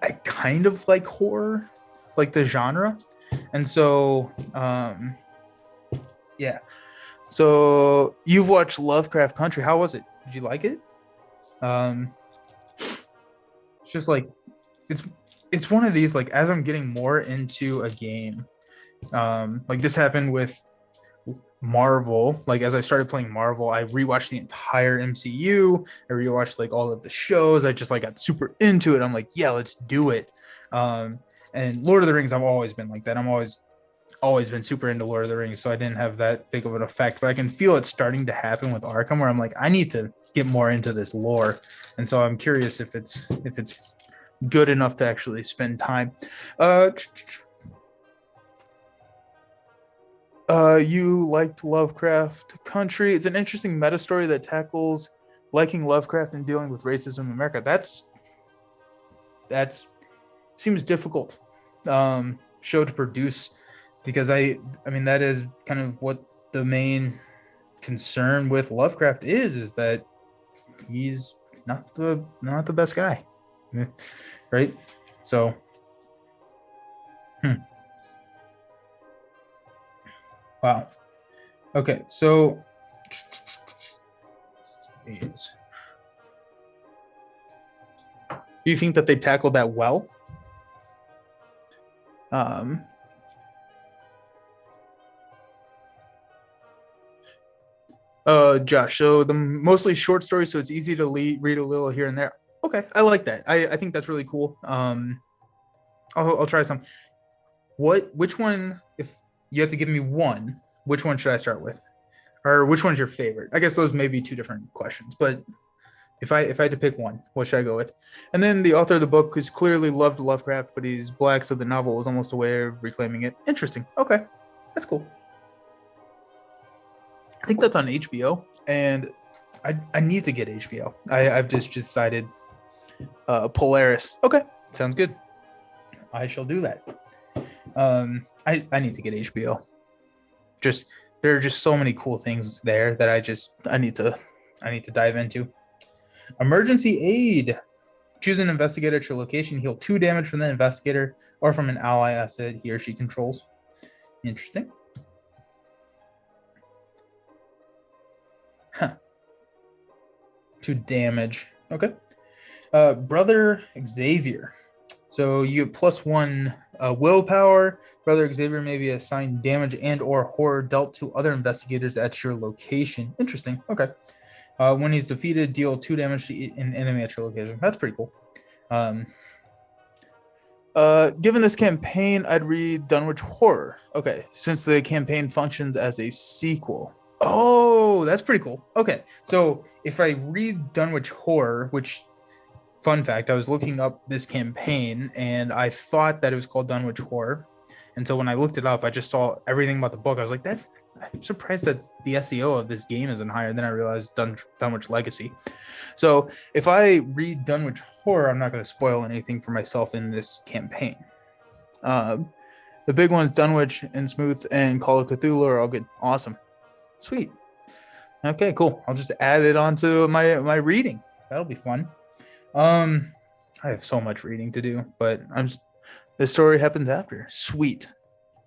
A: I kind of like horror, like the genre. And so, yeah. So you've watched Lovecraft Country. How was it? Did you like it? It's just like, it's one of these, like, as I'm getting more into a game, like this happened with Marvel. Like, as I started playing Marvel, I rewatched the entire MCU. I rewatched like all of the shows. I just like got super into it. I'm like, yeah, let's do it. And Lord of the Rings, I've always been like that. I'm always been super into Lord of the Rings, so I didn't have that big of an effect. But I can feel it starting to happen with Arkham, where I'm like, I need to get more into this lore. And so I'm curious if it's good enough to actually spend time. You liked Lovecraft Country. It's an interesting meta story that tackles liking Lovecraft and dealing with racism in America. That's seems difficult show to produce, because I mean, that is kind of what the main concern with Lovecraft is that he's not the best guy. right? So, wow. Okay, so do you think that they tackled that well? Josh, so the mostly short stories, so it's easy to read a little here and there. Okay, I like that. I think that's really cool. I'll try some. Which one, if you have to give me one, which one should I start with? Or which one's your favorite? I guess those may be two different questions, but if I had to pick one, what should I go with? And then the author of the book is clearly loved Lovecraft, but he's black, so the novel is almost a way of reclaiming it. Interesting. Okay, that's cool. I think that's on HBO, and I need to get HBO. I've just decided Polaris. Okay, sounds good. I shall do that. I need to get HBO. Just there are just so many cool things there that I need to dive into. Emergency aid. Choose an investigator at your location. Heal 2 damage from the investigator or from an ally asset he or she controls. Interesting. Huh. 2 damage. Okay. Brother Xavier. So you have +1 willpower. Brother Xavier may be assigned damage and or horror dealt to other investigators at your location. Interesting. Okay. When he's defeated, deal 2 damage to an enemy at your location. That's pretty cool. Given this campaign, I'd read Dunwich Horror. Okay, since the campaign functions as a sequel. Oh, that's pretty cool. Okay, so if I read Dunwich Horror, which, fun fact, I was looking up this campaign and I thought that it was called Dunwich Horror. And so when I looked it up, I just saw everything about the book. I was like, I'm surprised that the SEO of this game isn't higher. Then I realized Dunwich Legacy. So if I read Dunwich Horror, I'm not going to spoil anything for myself in this campaign. The big ones, Dunwich, Innsmouth, and Call of Cthulhu are all good. Awesome. Sweet. Okay, cool. I'll just add it onto my reading. That'll be fun. I have so much reading to do, but the story happens after. Sweet.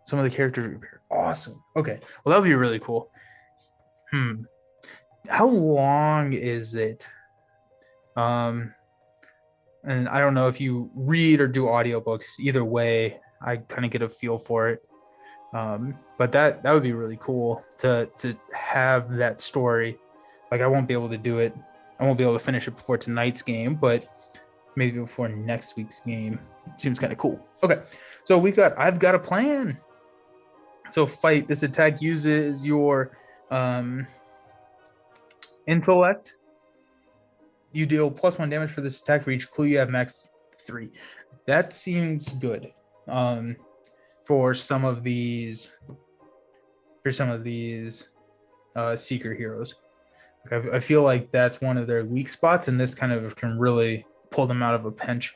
A: Some of the characters are awesome. Okay. Well, that'll be really cool. How long is it? And I don't know if you read or do audiobooks. Either way, I kind of get a feel for it. But that would be really cool to have that story. Like, I won't be able to do it. I won't be able to finish it before tonight's game, but maybe before next week's game. Seems kind of cool. Okay, so I've got a plan. So fight. This attack uses your intellect. You deal +1 damage for this attack for each clue you have, max 3. That seems good. For some of these seeker heroes. I feel like that's one of their weak spots, and this kind of can really pull them out of a pinch.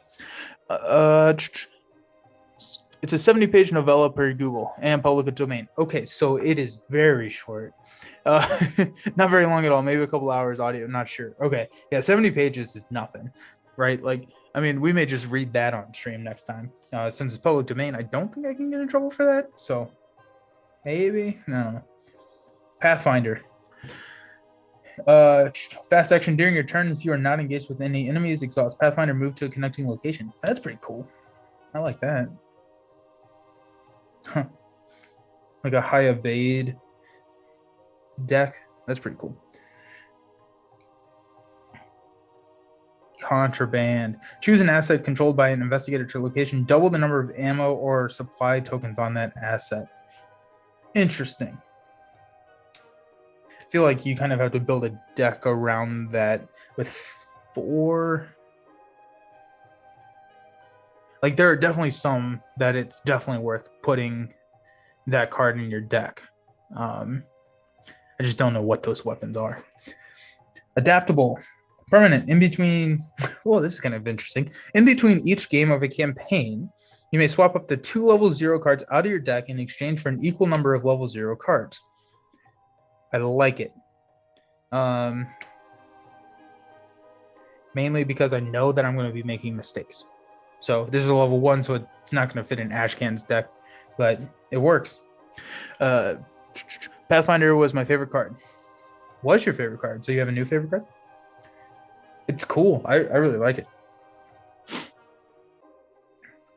A: It's a 70-page novella per Google and public domain. Okay, so it is very short. Not very long at all. Maybe a couple hours audio. I'm not sure. Okay, yeah, 70 pages is nothing, right? Like, I mean, we may just read that on stream next time. Since it's public domain, I don't think I can get in trouble for that. So maybe, no. Pathfinder. Fast action during your turn. If you are not engaged with any enemies, exhaust Pathfinder, move to a connecting location. That's pretty cool. I like that. Huh. Like a high evade deck. That's pretty cool. Contraband. Choose an asset controlled by an investigator to location. Double the number of ammo or supply tokens on that asset. Interesting. I feel like you kind of have to build a deck around that with 4. Like, there are definitely some that it's definitely worth putting that card in your deck. I just don't know what those weapons are. Adaptable. Permanent. In between, well, this is kind of interesting. In between each game of a campaign, you may swap up to 2 level 0 cards out of your deck in exchange for an equal number of level 0 cards. I like it. mainly because I know that I'm going to be making mistakes. So this is a level 1, so it's not going to fit in Ashcan's deck, but it works. Pathfinder was my favorite card. What's your favorite card? So you have a new favorite card? It's cool. I really like it.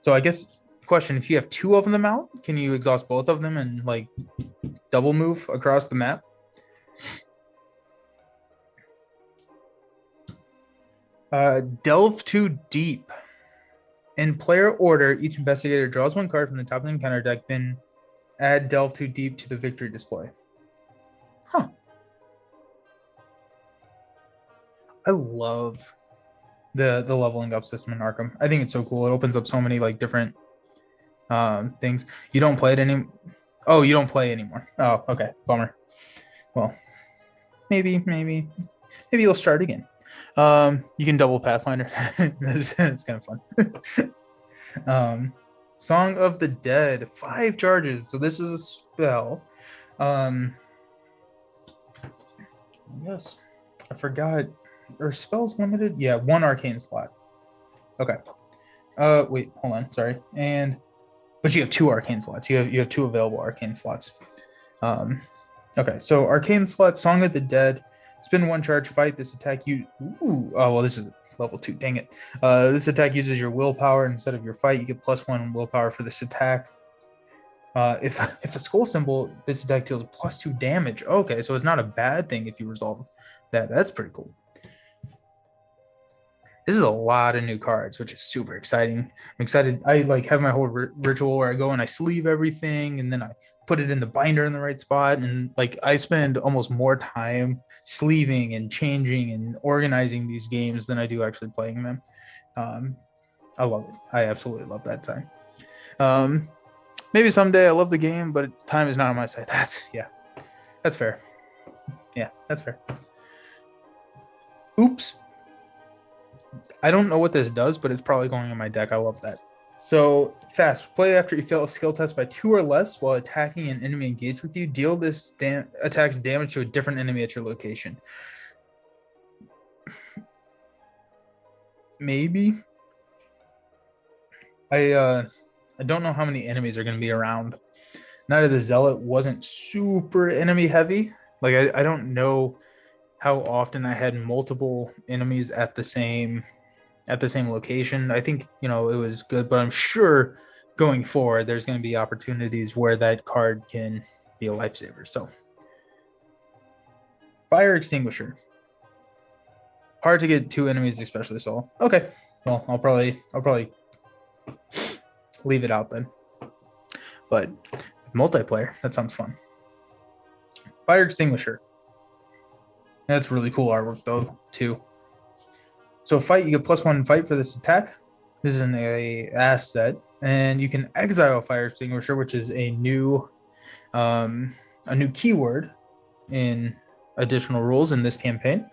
A: So I guess question, if you have 2 of them out, can you exhaust both of them and like double move across the map? Delve too deep. In player order, each investigator draws 1 card from the top of the encounter deck, then add Delve too deep to the victory display. Huh. I love the leveling up system in Arkham. I think it's so cool. It opens up so many like different things. You don't play it anymore. Oh, you don't play anymore. Oh, okay. Bummer. Well, maybe you'll start again. You can double Pathfinder. It's kind of fun. Song of the Dead, 5 charges. So this is a spell. Yes, I forgot. Are spells limited? Yeah, 1 arcane slot. Okay. Wait, hold on. Sorry. But you have 2 arcane slots. You have 2 available arcane slots. Okay, so arcane slot, Song of the Dead. Spend 1 charge, fight this attack. Oh well, this is level 2. Dang it. This attack uses your willpower instead of your fight. You get +1 willpower for this attack. If a skull symbol, this attack deals +2 damage. Okay, so it's not a bad thing if you resolve that. That's pretty cool. This is a lot of new cards, which is super exciting. I'm excited. I like have my whole ritual where I go and I sleeve everything, and then I put it in the binder in the right spot, and like I spend almost more time sleeving and changing and organizing these games than I do actually playing them. I love it. I absolutely love that time. Maybe someday I love the game, but time is not on my side. That's fair. Yeah, that's fair. Oops. I don't know what this does, but it's probably going in my deck. I love that. So fast play after you fail a skill test by 2 or less while attacking an enemy engaged with you. Deal this attack's damage to a different enemy at your location. Maybe. I don't know how many enemies are going to be around. Night of the Zealot wasn't super enemy heavy. Like I don't know how often I had multiple enemies at the same location. I think, it was good, but I'm sure going forward, there's going to be opportunities where that card can be a lifesaver. So Fire Extinguisher. Hard to get 2 enemies, especially solo. Okay. Well, I'll probably leave it out then. But multiplayer, that sounds fun. Fire Extinguisher. That's really cool artwork though, too. So fight, you get +1 fight for this attack. This is an asset, and you can exile Fire Extinguisher, which is a new keyword in additional rules in this campaign.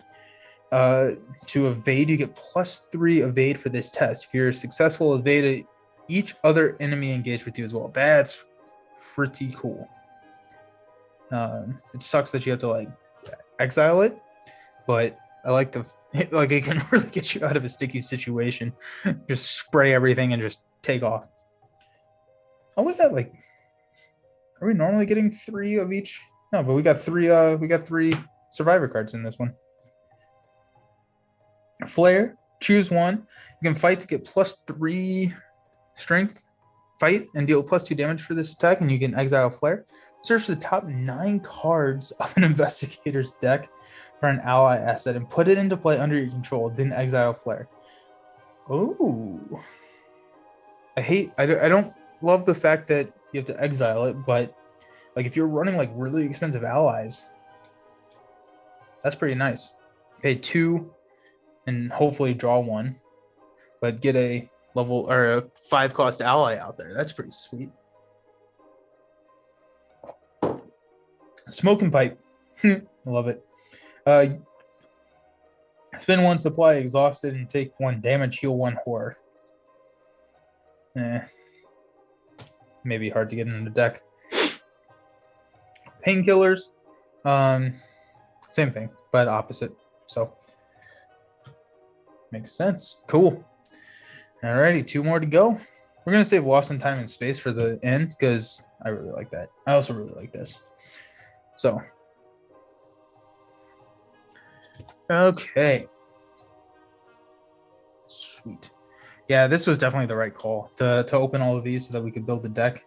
A: To evade, you get +3 evade for this test. If you're successful, evade each other enemy engaged with you as well. That's pretty cool. It sucks that you have to like exile it, but I like it can really get you out of a sticky situation. Just spray everything and just take off. Oh, we got like, are we normally getting 3 of each? No, but we got 3 survivor cards in this one. Flare, choose 1. You can fight to get +3 strength, fight, and deal +2 damage for this attack, and you can exile Flare. Search the top 9 cards of an investigator's deck for an ally asset and put it into play under your control, then exile Flare. Oh. I don't love the fact that you have to exile it, but like if you're running like really expensive allies, that's pretty nice. Pay 2 and hopefully draw 1, but get a level or a 5 cost ally out there. That's pretty sweet. Smoking Pipe. I love it. Spend 1 supply, exhausted, and take 1 damage, heal 1 horror. Maybe hard to get in the deck. Painkillers. Same thing, but opposite. So Makes sense. Cool. Alrighty, 2 more to go. We're gonna save Lost in Time and Space for the end because I really like that. I also really like this. So, okay. Sweet. Yeah, this was definitely the right call to open all of these so that we could build a deck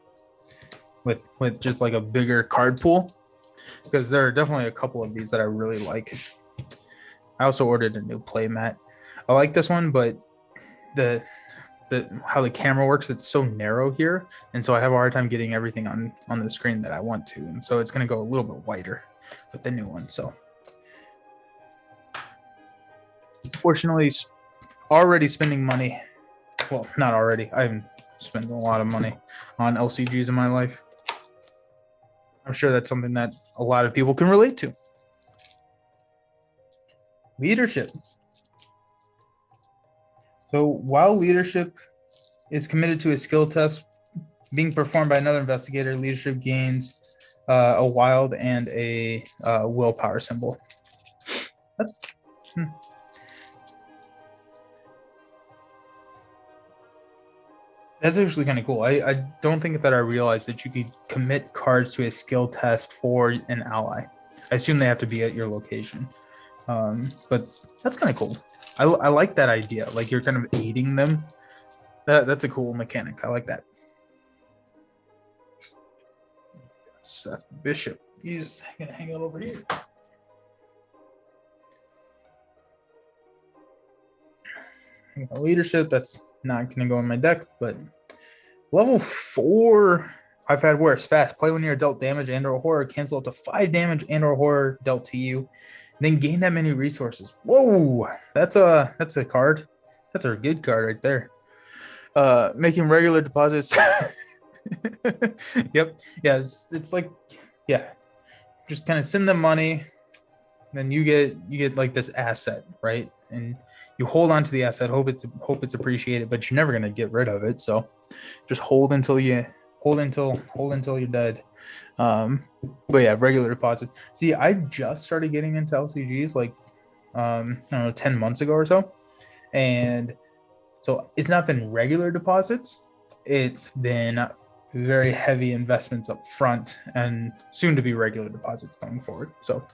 A: with just like a bigger card pool, because there are definitely a couple of these that I really like. I also ordered a new play mat. I like this one, but the how the camera works, it's so narrow here, and so I have a hard time getting everything on the screen that I want to, and so it's going to go a little bit wider with the new one. So fortunately, already spending money. Well, not already. I've spent a lot of money on LCGs in my life. I'm sure that's something that a lot of people can relate to. Leadership. So while leadership is committed to a skill test being performed by another investigator, leadership gains a wild and a willpower symbol. That's actually kind of cool. I don't think that I realized that you could commit cards to a skill test for an ally. I assume they have to be at your location. But that's kind of cool. I like that idea. Like you're kind of aiding them. That's a cool mechanic. I like that. Seth Bishop. He's gonna hang out over here. Leadership. That's not gonna go in my deck, but level 4. I've had worse. Fast. Play when you're dealt damage and or horror. Cancel up to 5 damage and or horror dealt to you. Then gain that many resources. Whoa, that's a card. That's a good card right there. Making regular deposits. Yep. Yeah, it's like, yeah, just kind of send them money, then you get like this asset, right? And you hold on to the asset, hope it's appreciated, but you're never gonna get rid of it. So just hold until you're dead. But yeah, regular deposits. See, I just started getting into LCGs like I don't know, 10 months ago or so. And so it's not been regular deposits, it's been very heavy investments up front and soon to be regular deposits going forward. So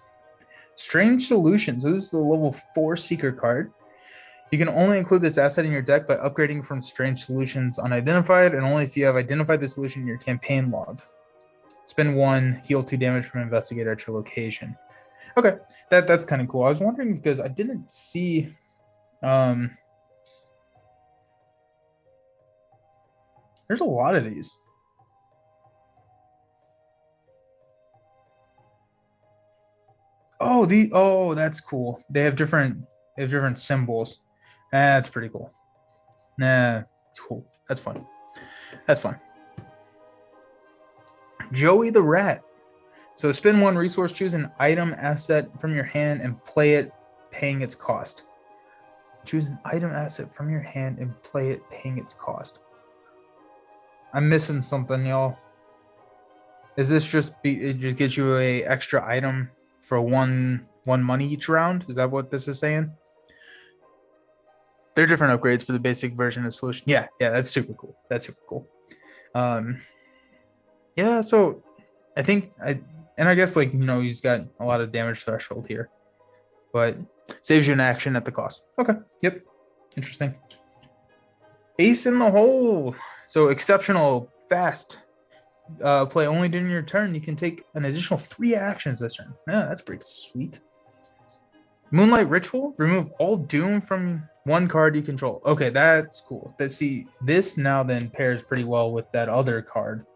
A: Strange Solutions. So this is the level 4 Seeker card. You can only include this asset in your deck by upgrading from Strange Solutions unidentified, and only if you have identified the solution in your campaign log. Spend 1, heal 2 damage from Investigator at your location. Okay, that's kind of cool. I was wondering because I didn't see there's a lot of these. Oh, that's cool. They have different symbols. That's pretty cool. Nah, it's cool. That's fun. That's fun. Joey the Rat. So spend 1 resource, choose an item asset from your hand and play it, paying its cost. Choose an item asset from your hand and play it, paying its cost. I'm missing something, y'all. Is this it just gets you a extra item for one money each round? Is that what this is saying? There are different upgrades for the basic version of solution. Yeah, that's super cool. That's super cool. Yeah, so I think I guess like, he's got a lot of damage threshold here, but saves you an action at the cost. Okay, yep, interesting. Ace in the hole. So exceptional, fast. Play only during your turn. You can take an additional 3 actions this turn. Yeah, that's pretty sweet. Moonlight Ritual. Remove all doom from 1 card you control. Okay, that's cool. See, this now then pairs pretty well with that other card.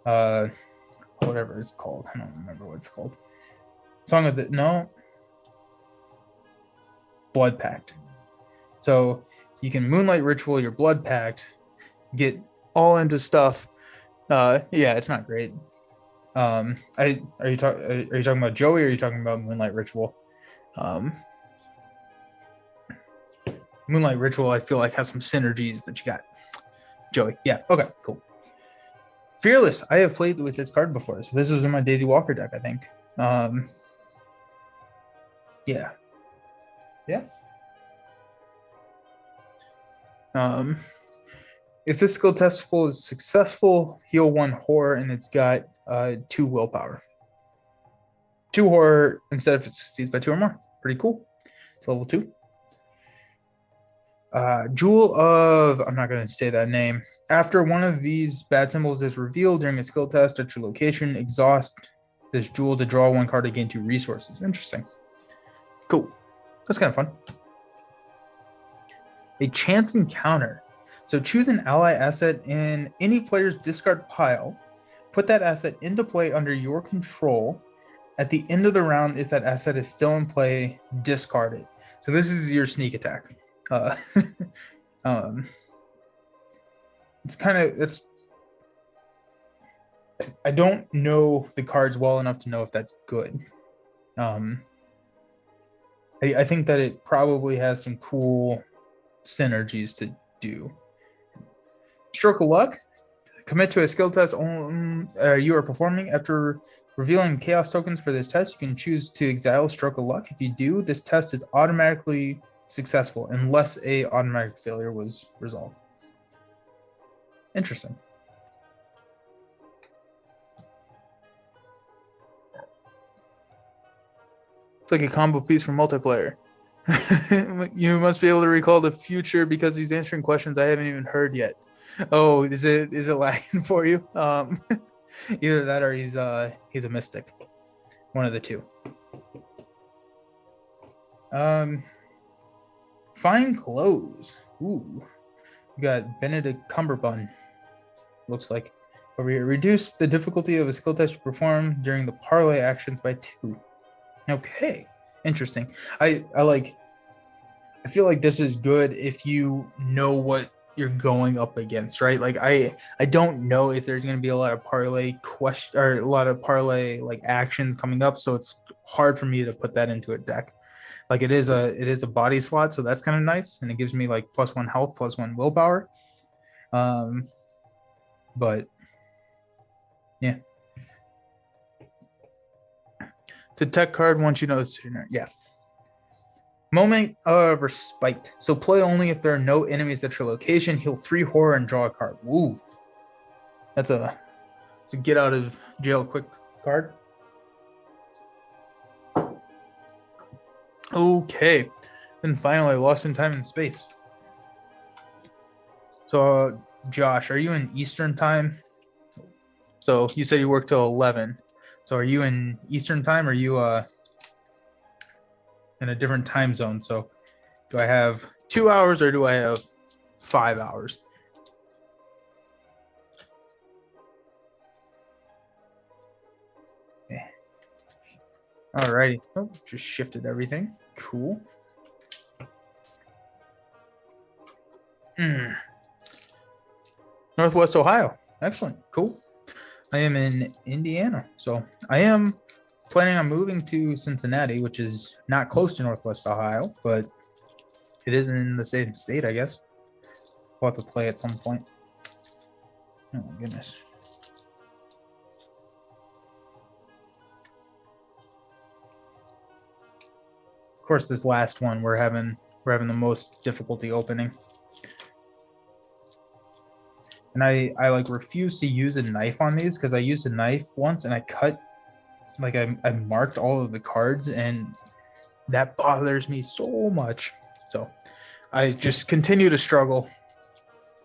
A: Whatever it's called. I don't remember what it's called. Song of the Blood Pact. So you can Moonlight Ritual your Blood Pact, get all into stuff. Yeah, it's not great. Are you talking about Joey or are you talking about Moonlight Ritual? Moonlight Ritual, I feel like has some synergies that you got. Joey, yeah, okay, cool. Fearless, I have played with this card before, so this was in my Daisy Walker deck, I think. Yeah. If this skill testable is successful, heal 1 horror, and it's got 2 willpower. 2 horror instead if it succeeds by 2 or more. Pretty cool. It's level 2. Jewel of, I'm not going to say that name. After one of these bad symbols is revealed during a skill test at your location, exhaust this jewel to draw 1 card to gain 2 resources. Interesting. Cool. That's kind of fun. A chance encounter. So choose an ally asset in any player's discard pile. Put that asset into play under your control. At the end of the round, if that asset is still in play, discard it. So this is your sneak attack. It's I don't know the cards well enough to know if that's good. I think that it probably has some cool synergies to do. Stroke of luck. Commit to a skill test you are performing. After revealing chaos tokens for this test, you can choose to exile Stroke of Luck. If you do, this test is automatically successful unless a automatic failure was resolved. Interesting. It's like a combo piece for multiplayer. You must be able to recall the future because he's answering questions I haven't even heard yet. Oh, is it lagging for you? Either that or he's a mystic. One of the two. Fine clothes. Ooh. You got Benedict Cumberbund. Looks like. Over here. Reduce the difficulty of a skill test you perform during the parlay actions by 2. Okay. Interesting. I feel like this is good if you know what you're going up against, right? Like I don't know if there's going to be a lot of parlay like actions coming up, so it's hard for me to put that into a deck. Like it is a body slot, so that's kind of nice, and it gives me like +1 health, +1 willpower. But yeah, to tech card once you know the sooner. Yeah. Moment of Respite. So play only if there are no enemies at your location. Heal 3 horror and draw a card. Woo. That's a get out of jail quick card. Okay. And finally, Lost in Time and Space. So, Josh, are you in Eastern Time? So you said you work till 11. So are you in Eastern Time or are you in a different time zone? So do I have 2 hours or do I have 5 hours? Okay. All righty. Oh, just shifted everything. Cool. Northwest Ohio. Excellent. Cool. I am in Indiana. So I am planning on moving to Cincinnati, which is not close to Northwest Ohio, but it is in the same state, I guess. We'll have to play at some point. Oh my goodness. Of course, this last one we're having the most difficulty opening. And I like refuse to use a knife on these because I used a knife once and I cut, like I marked all of the cards and that bothers me so much. So I just continue to struggle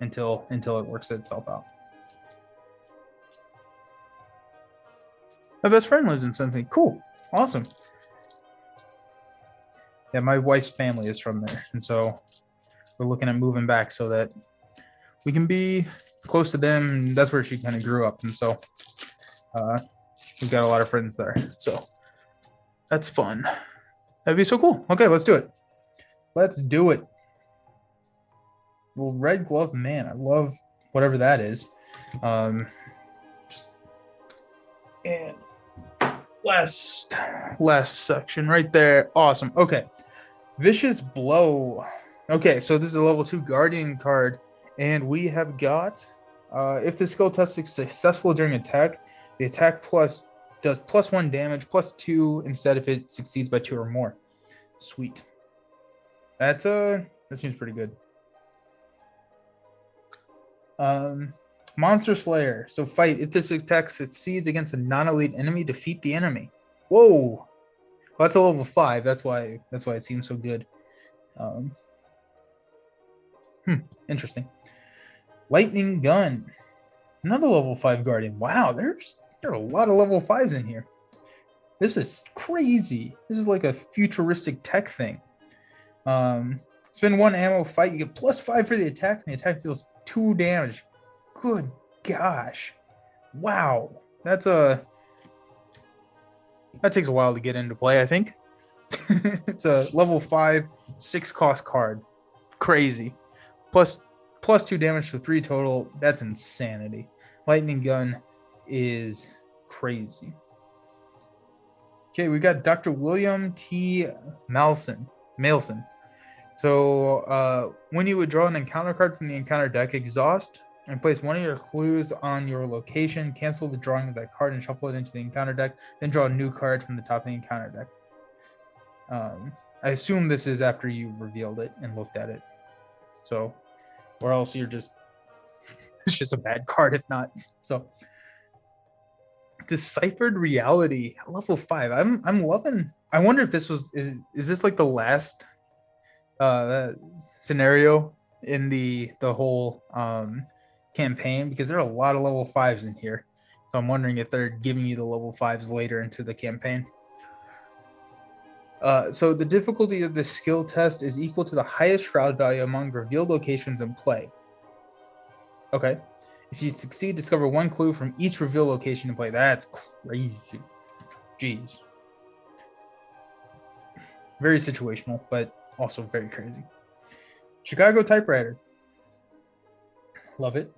A: until it works itself out. My best friend lives in something cool. Awesome. Yeah, my wife's family is from there. And so we're looking at moving back so that we can be close to them. That's where she kind of grew up. And so we've got a lot of friends there. So that's fun. That'd be so cool. Okay, let's do it. Let's do it. Well, Red Glove Man. I love whatever that is. Just and last section right there. Awesome. Okay. Vicious Blow. Okay, so this is a level 2 Guardian card, and we have got if the skill test is successful during attack, the attack plus does +1 damage, +2 instead if it succeeds by 2 or more. Sweet. That seems pretty good. Monster Slayer. So fight. If this attack succeeds against a non-elite enemy, defeat the enemy. Whoa. Well, that's a level 5. That's why it seems so good. Interesting. Lightning Gun. Another level 5 Guardian. Wow, there are a lot of level 5s in here. This is crazy. This is like a futuristic tech thing. Spend 1 ammo, fight. You get +5 for the attack, and the attack deals 2 damage. Good gosh. Wow. That takes a while to get into play, I think. It's a level 5, 6 cost card. Crazy. Plus 2 damage to 3 total. That's insanity. Lightning Gun is crazy. Okay, we got Dr. William T. Malson. So when you would draw an encounter card from the encounter deck, exhaust and place one of your clues on your location, cancel the drawing of that card and shuffle it into the encounter deck, then draw a new card from the top of the encounter deck. I assume this is after you've revealed it and looked at it. So, or else you're just, it's just a bad card if not. So, Deciphered Reality, level 5. I'm loving. I wonder if this is this like the last scenario in the whole campaign, because there are a lot of level 5s in here. So I'm wondering if they're giving you the level 5s later into the campaign. So the difficulty of this skill test is equal to the highest shroud value among revealed locations in play. Okay. If you succeed, discover 1 clue from each revealed location in play. That's crazy. Jeez. Very situational, but also very crazy. Chicago Typewriter. Love it.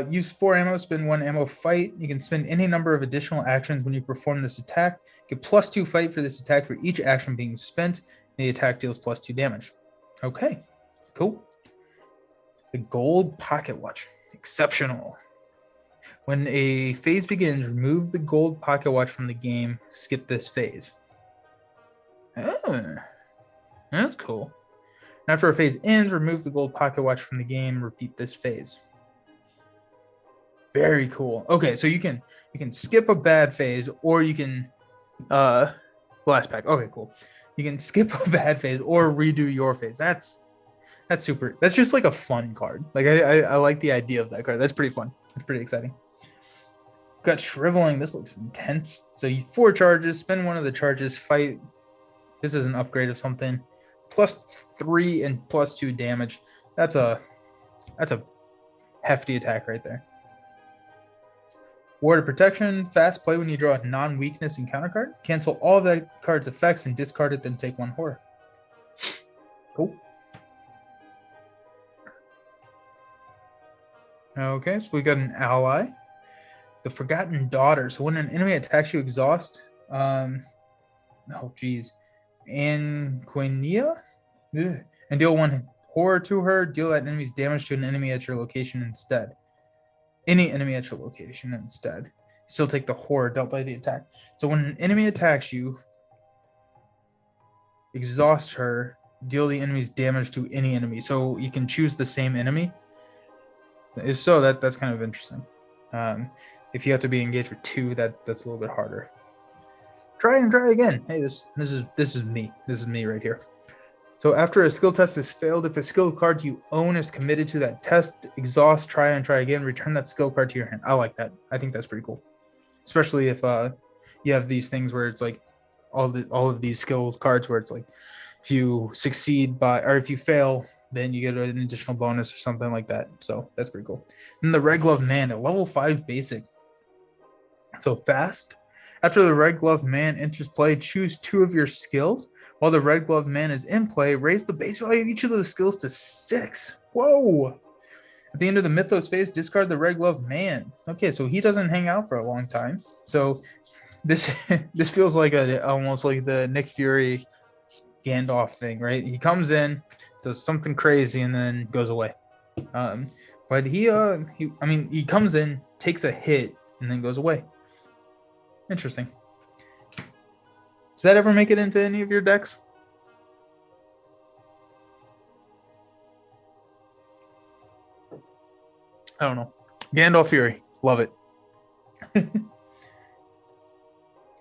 A: Use 4 ammo, spend 1 ammo, fight. You can spend any number of additional actions when you perform this attack. Get +2 fight for this attack for each action being spent. The attack deals +2 damage. Okay, cool. The Gold Pocket Watch. Exceptional. When a phase begins, remove the gold pocket watch from the game. Skip this phase. Oh, that's cool. After a phase ends, remove the gold pocket watch from the game. Repeat this phase. Very cool. Okay, so you can skip a bad phase, or you can blast pack. Okay, cool. You can skip a bad phase or redo your phase. That's super. That's just like a fun card. Like I like the idea of that card. That's pretty fun. It's pretty exciting. Got Shriveling. This looks intense. So you 4 charges, spend 1 of the charges, fight. This is an upgrade of something. +3 and +2 damage. That's a hefty attack right there. Ward of Protection. Fast play when you draw a non-weakness encounter card. Cancel all of that card's effects and discard it, then take 1 horror. Cool. Okay, so we got an ally. The Forgotten Daughter. So when an enemy attacks you, exhaust. Oh, geez. Anquinia? And deal 1 horror to her. Deal that enemy's damage to an enemy at your location instead. Any enemy at your location instead. Still take the horror dealt by the attack. So when an enemy attacks you, exhaust her. Deal the enemy's damage to any enemy. So you can choose the same enemy. If so, that's kind of interesting. If you have to be engaged with 2, that's a little bit harder. Try again. Hey, this is me. This is me right here. So after a skill test is failed, if a skill card you own is committed to that test, exhaust, try again, return that skill card to your hand. I like that. I think that's pretty cool. Especially if you have these things where it's like all of these skill cards where it's like if you succeed or if you fail, then you get an additional bonus or something like that. So that's pretty cool. And the Red Glove Man, a level 5 basic. So fast. After the Red Glove Man enters play, choose 2 of your skills. While the Red Glove Man is in play, raise the base value of each of those skills to 6. Whoa! At the end of the Mythos phase, discard the Red Glove Man. Okay, so he doesn't hang out for a long time. So this feels like almost like the Nick Fury Gandalf thing, right? He comes in, does something crazy, and then goes away. But he comes in, takes a hit, and then goes away. Interesting. Does that ever make it into any of your decks? I don't know. Gandalf Fury. Love it.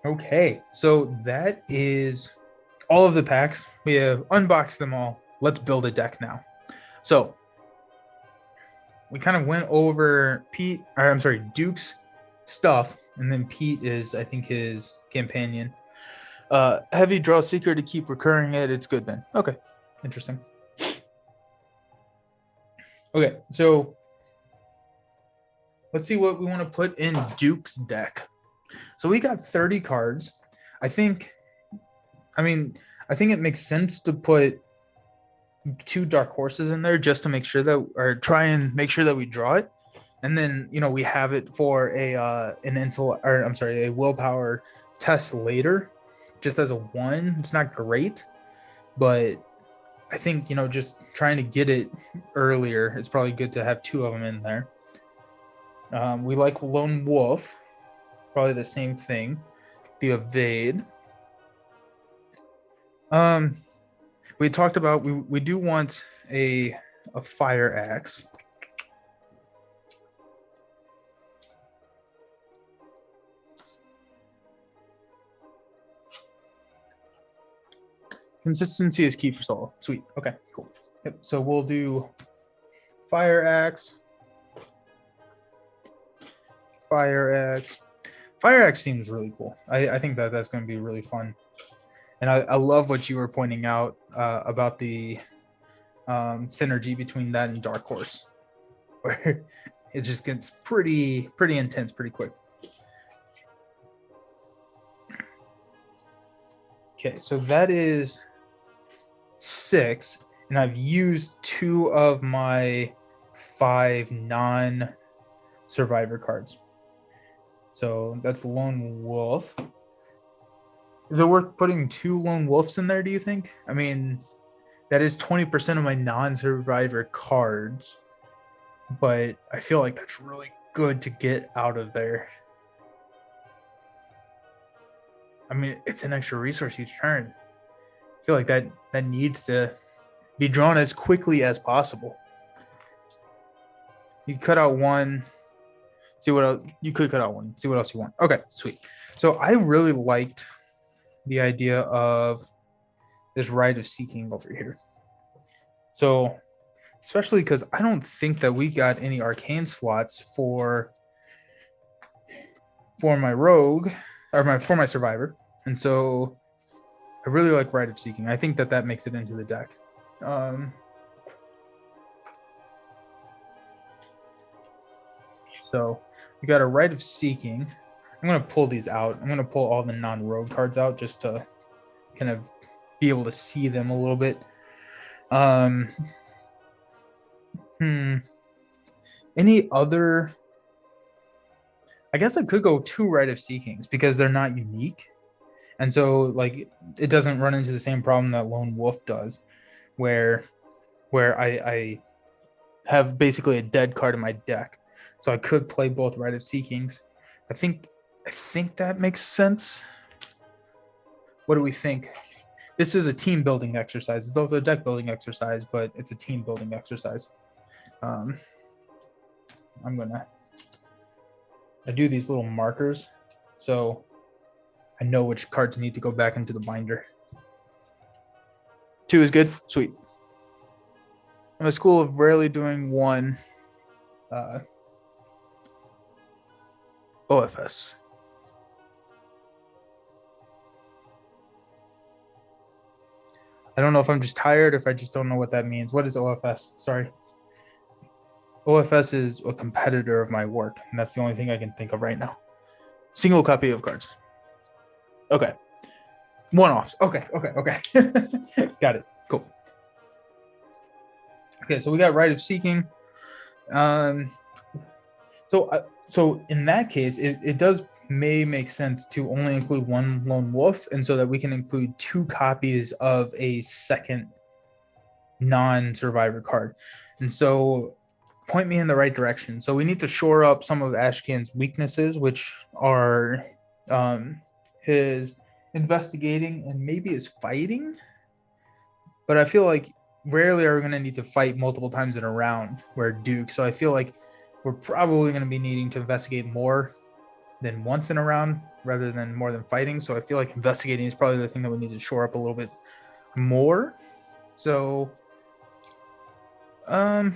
A: Okay, so that is all of the packs. We have unboxed them all. Let's build a deck now. So we kind of went over Duke's stuff, and then Pete is, I think, his companion. Heavy draw seeker to keep recurring it. It's good then. Okay, interesting. Okay, so let's see what we want to put in Duke's deck. So we got 30 cards. I think it makes sense to put 2 dark horses in there just to make sure that, or try and make sure that we draw it. And then, we have it for a willpower test later, just as a 1. It's not great, but I think, just trying to get it earlier, it's probably good to have 2 of them in there. We like Lone Wolf, probably the same thing. The Evade. We talked about we do want a fire axe. Consistency is key for solo. Sweet. Okay, cool. Yep. So we'll do fire axe. Fire axe. Fire axe seems really cool. I think that's going to be really fun. And I love what you were pointing out about the synergy between that and Dark Horse, where it just gets pretty intense pretty quick. Okay, so that is 6, and I've used 2 of my 5 non-survivor cards. So that's Lone Wolf. Is it worth putting 2 Lone Wolves in there, do you think? I mean, that is 20% of my non-survivor cards, but I feel like that's really good to get out of there. I mean, it's an extra resource each turn. I feel like that needs to be drawn as quickly as possible. You cut out 1. See what else you could cut out 1. See what else you want. Okay, sweet. So I really liked the idea of this Rite of Seeking over here. So, especially because I don't think that we got any arcane slots for my rogue or for my survivor, and so I really like Rite of Seeking. I think that makes it into the deck. So we got a Rite of Seeking. I'm going to pull these out. I'm going to pull all the non-rogue cards out just to kind of be able to see them a little bit. Any other? I guess I could go 2 Rite of Seekings because they're not unique. And so, like, it doesn't run into the same problem that Lone Wolf does, where I have basically a dead card in my deck. So I could play both Rite of Seekings. I think that makes sense. What do we think? This is a team building exercise. It's also a deck building exercise, but it's a team building exercise. I do these little markers, so I know which cards need to go back into the binder. 2 is good. Sweet. I'm a school of rarely doing 1 OFS. I don't know if I'm just tired or if I just don't know what that means. What is OFS? Sorry. OFS is a competitor of my work, and that's the only thing I can think of right now. Single copy of cards. Okay. One-offs. Okay. Got it. Cool. Okay, so we got Rite of Seeking. So in that case, it may make sense to only include 1 Lone Wolf, and so that we can include 2 copies of a second non-survivor card. And so point me in the right direction. So we need to shore up some of Ashcan's weaknesses, which are his investigating and maybe his fighting. But I feel like rarely are we going to need to fight multiple times in a round where Duke. So I feel like we're probably going to be needing to investigate more than once in a round rather than more than fighting. So I feel like investigating is probably the thing that we need to shore up a little bit more. So, you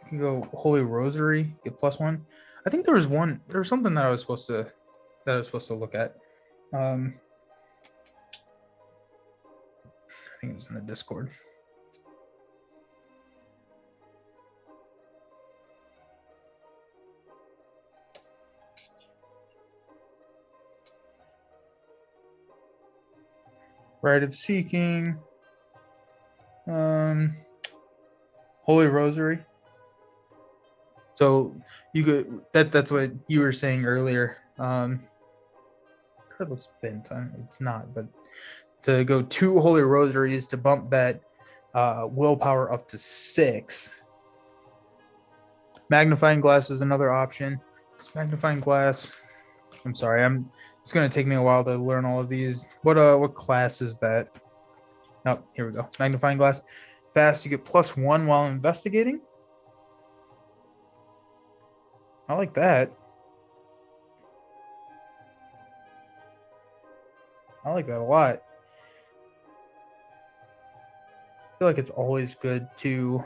A: can go Holy Rosary, get +1. I think there was something that I was supposed to look at. I think it was in the Discord. Rite of Seeking, Holy Rosary. So you could that's what you were saying earlier. Card looks bent. It's not, but to go 2 Holy Rosaries to bump that willpower up to 6. Magnifying Glass is another option. This Magnifying Glass. I'm sorry, it's going to take me a while to learn all of these. What class is that? Oh, here we go. Magnifying Glass. Fast, you get +1 while investigating. I like that. I like that a lot. I feel like it's always good to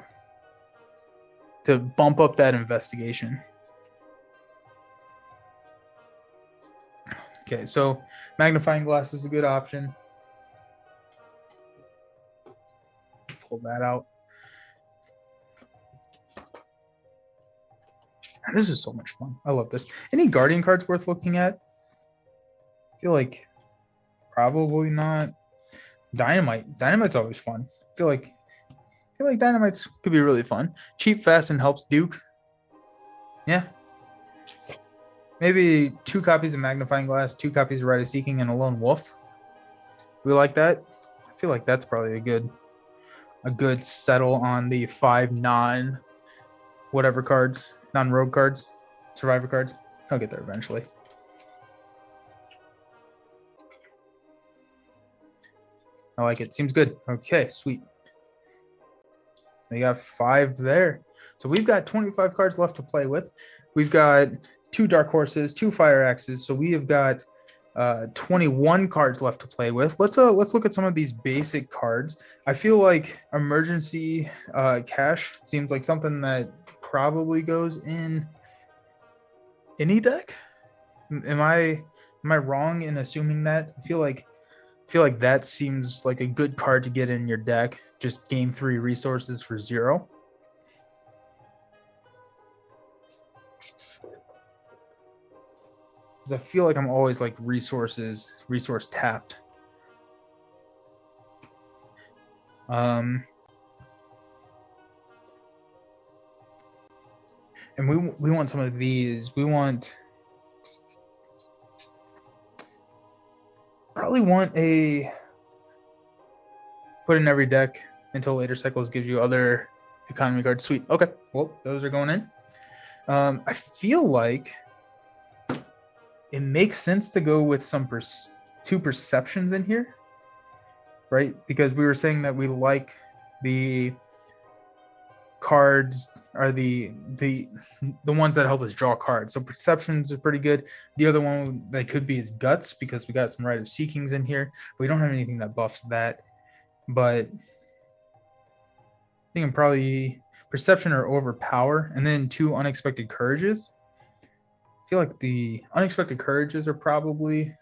A: bump up that investigation. Okay, so Magnifying Glass is a good option. Pull that out. Man, this is so much fun. I love this. Any Guardian cards worth looking at? I feel like probably not. Dynamite. Dynamite's always fun. I feel like Dynamites could be really fun. Cheap, fast, and helps Duke. Yeah. Maybe 2 copies of Magnifying Glass, 2 copies of Rite of Seeking, and a Lone Wolf. We like that. I feel like that's probably a good settle on the 5 non-whatever cards, non-rogue cards, survivor cards. I'll get there eventually. I like it. Seems good. Okay, sweet. We got 5 there. So we've got 25 cards left to play with. We've got 2 Dark Horses, 2 Fire Axes. So we have got 21 cards left to play with. Let's look at some of these basic cards. I feel like Emergency Cash seems like something that probably goes in any deck. Am I wrong in assuming that? I feel like that seems like a good card to get in your deck. Just gain 3 resources for 0. Because I feel like I'm always like resource tapped. And we want some of these. We probably want a put in every deck until later cycles gives you other economy cards. Sweet. Okay. Well, those are going in. I feel like it makes sense to go with some 2 perceptions in here, right? Because we were saying that we like the cards are the ones that help us draw cards. So perceptions are pretty good. The other one that could be is guts, because we got some Rite of Seekings in here. We don't have anything that buffs that, but I think I'm probably perception or overpower, and then 2 unexpected courages. I feel like the unexpected courages are probably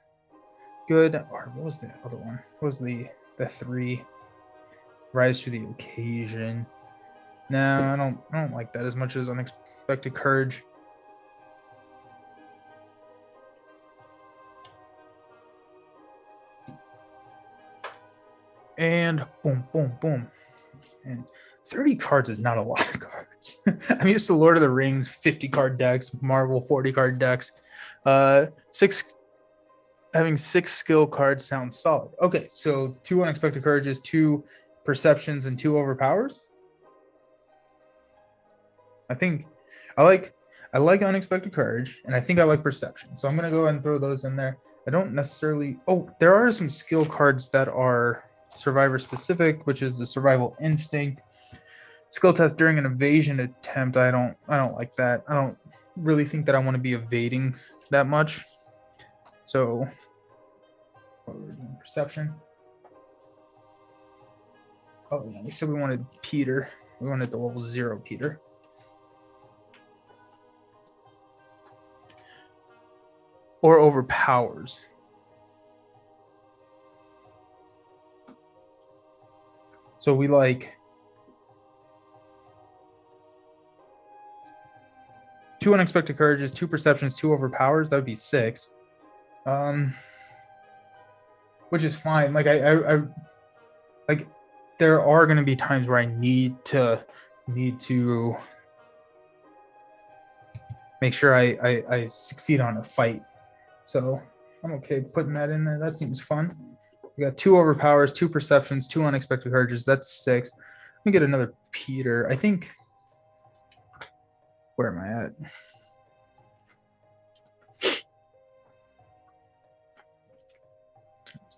A: good. Or what was the other one? What was the 3? Rise to the occasion. No, I don't like that as much as unexpected courage. And boom, boom, boom. And 30 cards is not a lot of cards. I'm used to Lord of the Rings 50 card decks, Marvel 40 card decks. Having 6 skill cards sounds solid. Okay, so 2 unexpected courages, 2 perceptions, and 2 overpowers. I think I like unexpected courage, and I think I like perception. So I'm gonna go ahead and throw those in there. I don't necessarily. Oh, there are some skill cards that are survivor specific, which is the survival instinct. Skill test during an evasion attempt. I don't like that. I don't really think that I want to be evading that much. So what we're doing, perception. Oh yeah, we said we wanted Peter. We wanted the level 0 Peter. Or overpowers. So we like 2 unexpected courages, 2 perceptions, 2 overpowers. That would be 6. Which is fine. Like I like there are going to be times where I need to make sure I succeed on a fight. So I'm okay putting that in there. That seems fun. We got 2 overpowers, 2 perceptions, 2 unexpected courages. That's 6. Let me get another Peter. I think. Where am I at?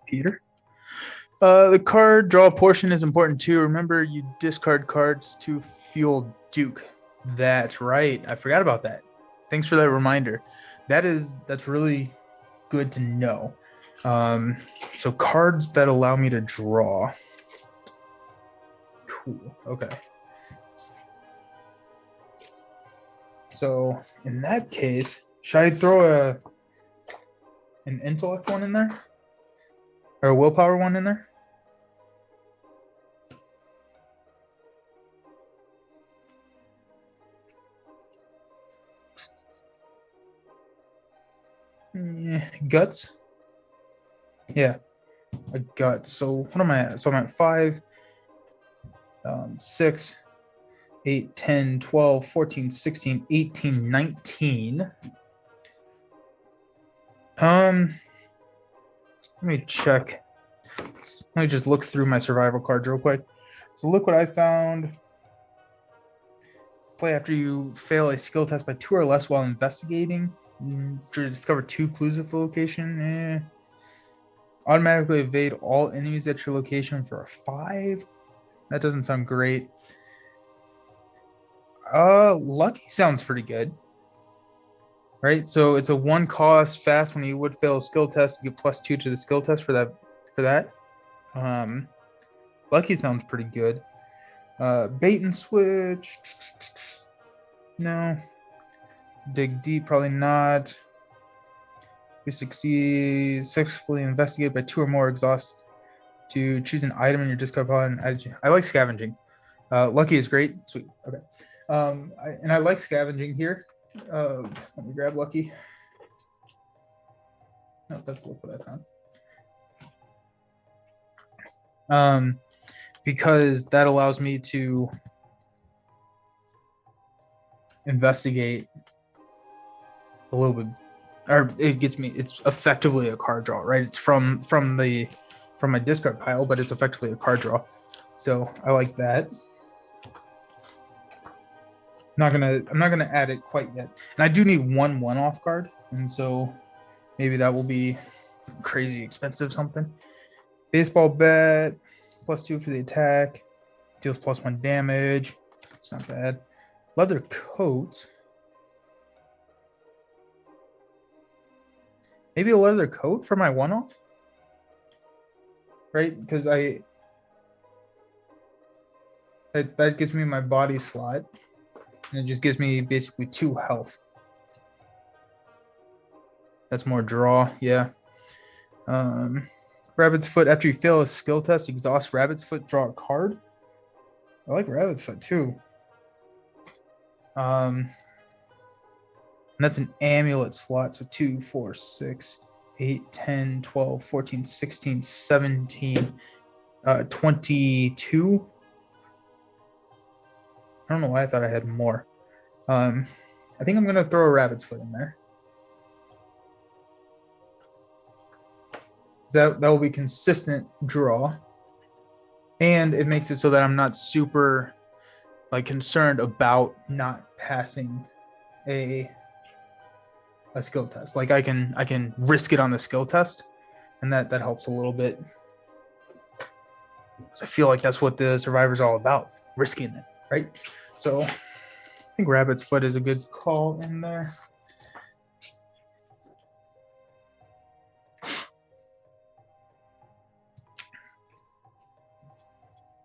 A: Peter. The card draw portion is important too. Remember, you discard cards to fuel Duke. That's right. I forgot about that. Thanks for that reminder. That's really good to know. So cards that allow me to draw. Cool. Okay. So in that case, should I throw an intellect one in there? Or a willpower one in there? Guts. Yeah, a gut. So what am I at? So I'm at 5, 6, 8, 10, 12, 14, 16, 18, 19. Let me check. Let me just look through my survival cards real quick. So look what I found. Play after you fail a skill test by 2 or less while investigating. To discover 2 clues of the location. Automatically evade all enemies at your location for a 5. That doesn't sound great. Lucky sounds pretty good. Right? So it's a 1 cost fast. When you would fail a skill test, you get +2 to the skill test for that. Lucky sounds pretty good. Bait and switch. No. Dig deep, probably not. We successfully investigate by 2 or more exhaust to choose an item in your discard pile and add it. I like scavenging. Lucky is great. Sweet. Okay. And I like scavenging here. Let me grab Lucky. No, that's look what I found. Because that allows me to investigate a little bit, or it gets me. It's effectively a card draw, right? It's from my discard pile, but it's effectively a card draw. So I like that. I'm not gonna add it quite yet, and I do need 1 1-off card, and so maybe that will be crazy expensive something. Baseball bat, +2 for the attack, deals +1 damage. It's not bad. Leather coat. Maybe a leather coat for my 1-off, right? Because that gives me my body slot, and it just gives me basically 2 health. That's more draw, yeah. Rabbit's Foot. After you fail a skill test, exhaust Rabbit's Foot, draw a card. I like Rabbit's Foot too. And that's an amulet slot. So 2, 4, 6, 8, 10, 12, 14, 16, 17, 22. I don't know why I thought I had more. I think I'm going to throw a Rabbit's Foot in there. That will be consistent draw. And it makes it so that I'm not super concerned about not passing a skill test. Like I can risk it on the skill test, and that helps a little bit. Because I feel like that's what the Survivor's all about, risking it. right? So I think rabbit's foot is a good call in there.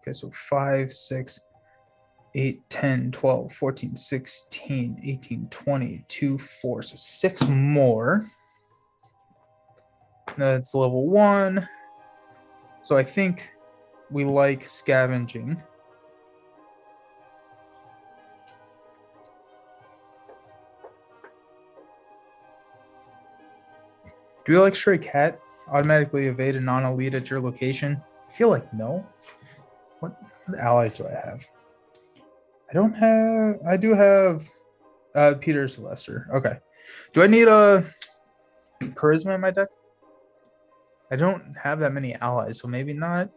A: Okay, so 5, 6, 8, 10, 12, 14, 16, 18, 20, 2, 4. So 6 more. That's level 1. So I think we like scavenging. Do you like stray cat? Automatically evade a non-elite at your location? I feel like no. What allies do I have? I do have Peter Sylvester. Okay. Do I need a charisma in my deck? I don't have that many allies, so maybe not.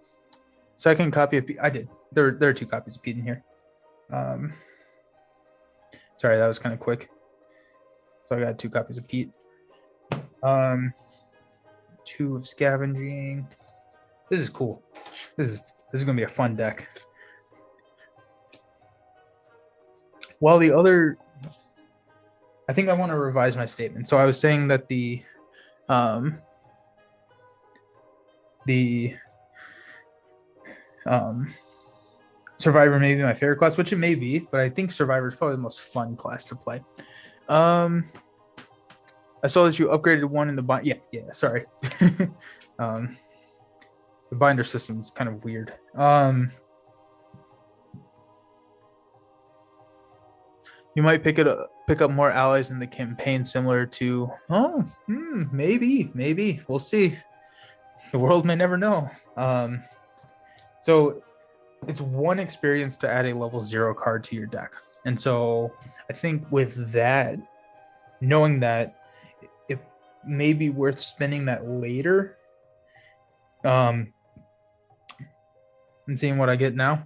A: Second copy of Pete. I did. There are 2 copies of Pete in here. Sorry, that was kind of quick. So I got 2 copies of Pete. 2 of scavenging. This is cool. This is gonna be a fun deck. While the other, I think I want to revise my statement. So I was saying that the Survivor may be my favorite class, which it may be, but I think Survivor is probably the most fun class to play. I saw that you upgraded 1 in the bind. Yeah. Sorry. The binder system is kind of weird. You might pick up more allies in the campaign, similar to maybe we'll see. The world may never know. So it's 1 experience to add a level 0 card to your deck, and so I think with that, knowing that, it may be worth spending that later. And seeing what I get now.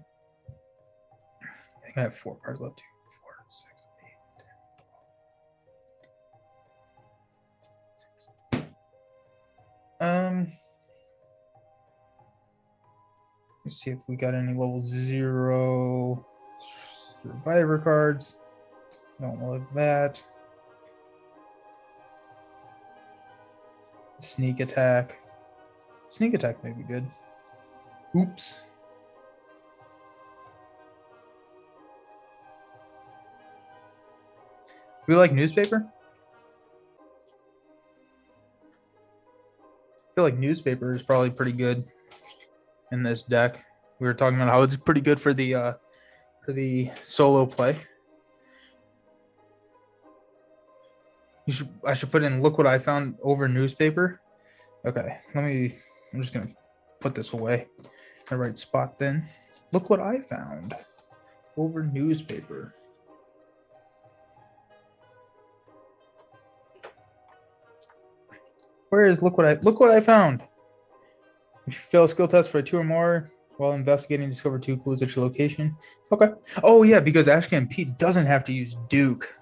A: I think I have 4 cards left. 2, 4, 6, 8, 10. Let's see if we got any level 0 survivor cards. Don't like that. Sneak attack. Sneak attack may be good. Oops. Do we like newspaper? I feel like newspaper is probably pretty good in this deck. We were talking about how it's pretty good for the solo play. I should put in look what I found over newspaper. Okay, I'm just gonna put this away in the right spot then. Look what I found over newspaper. Where is look what I found? If you fail a skill test for a 2 or more while investigating, discover 2 clues at your location. Okay. Oh yeah, because Ashcan Pete doesn't have to use Duke.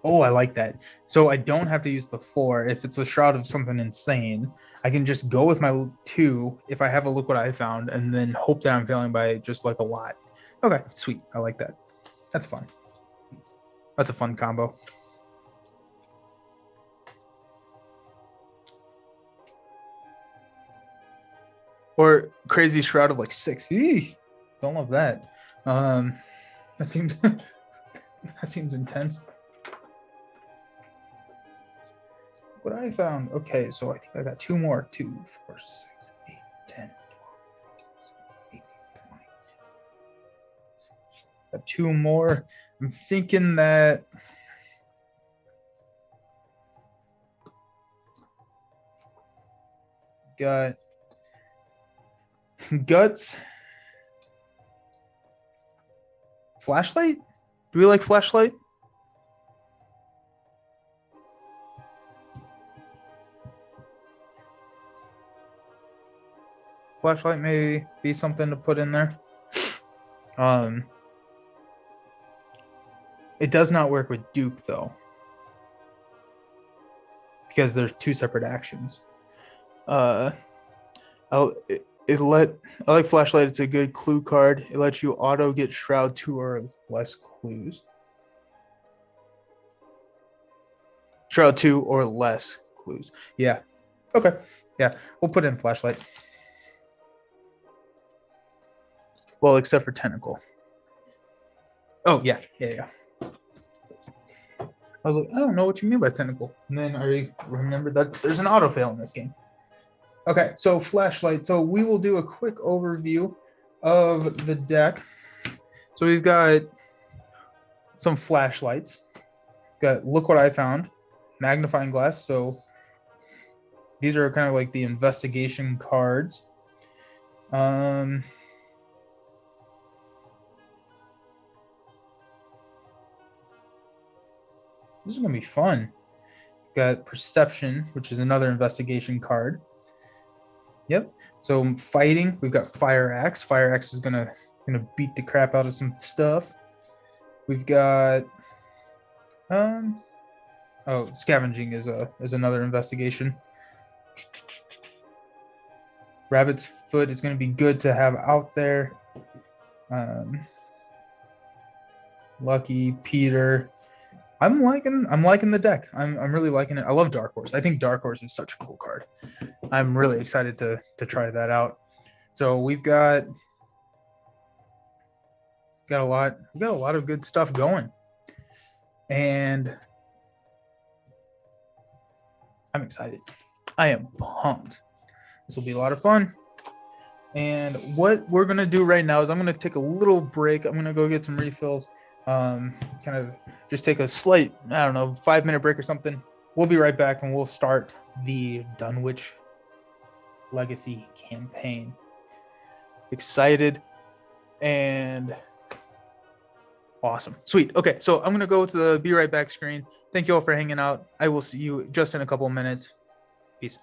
A: Oh, I like that. So I don't have to use the 4. If it's a shroud of something insane, I can just go with my 2 if I have a look what I found, and then hope that I'm failing by just like a lot. Okay, sweet. I like that. That's fun. That's a fun combo. Or crazy shroud of like 6. Eesh, don't love that. That seems that seems intense. What I found. Okay, so I think I got 2 more. 2, 4, 6, 8, 10, 12, 18, 20. Got 2 more. I'm thinking that got guts. Flashlight? Do we like flashlight? Flashlight may be something to put in there. It does not work with Duke though, because there's 2 separate actions. It I like Flashlight. It's a good clue card. It lets you auto get Shroud 2 or less clues. Shroud 2 or less clues. Yeah. Okay. Yeah. We'll put in Flashlight. Well, except for Tentacle. Oh, yeah. Yeah. I was like, I don't know what you mean by Tentacle. And then I remembered that there's an autofail in this game. Okay, so Flashlight. So we will do a quick overview of the deck. So we've got some flashlights. Got Look What I Found, Magnifying Glass. So these are kind of like the investigation cards. This is going to be fun. Got Perception, which is another investigation card. Yep. So fighting, we've got Fire Axe. Fire Axe is gonna beat the crap out of some stuff. We've got Scavenging is another investigation. Rabbit's Foot is gonna be good to have out there. Lucky Peter. I'm liking the deck. I'm really liking it. I love Dark Horse. I think Dark Horse is such a cool card. I'm really excited to try that out. So we've got a lot of good stuff going. And I'm excited. I am pumped. This will be a lot of fun. And what we're going to do right now is I'm going to take a little break. I'm going to go get some refills. Kind of just take a slight, 5-minute break or something. We'll be right back and we'll start the Dunwich Legacy Campaign. Excited and awesome. Sweet. Okay, so I'm going to go to the be right back screen. Thank you all for hanging out. I will see you just in a couple of minutes. Peace.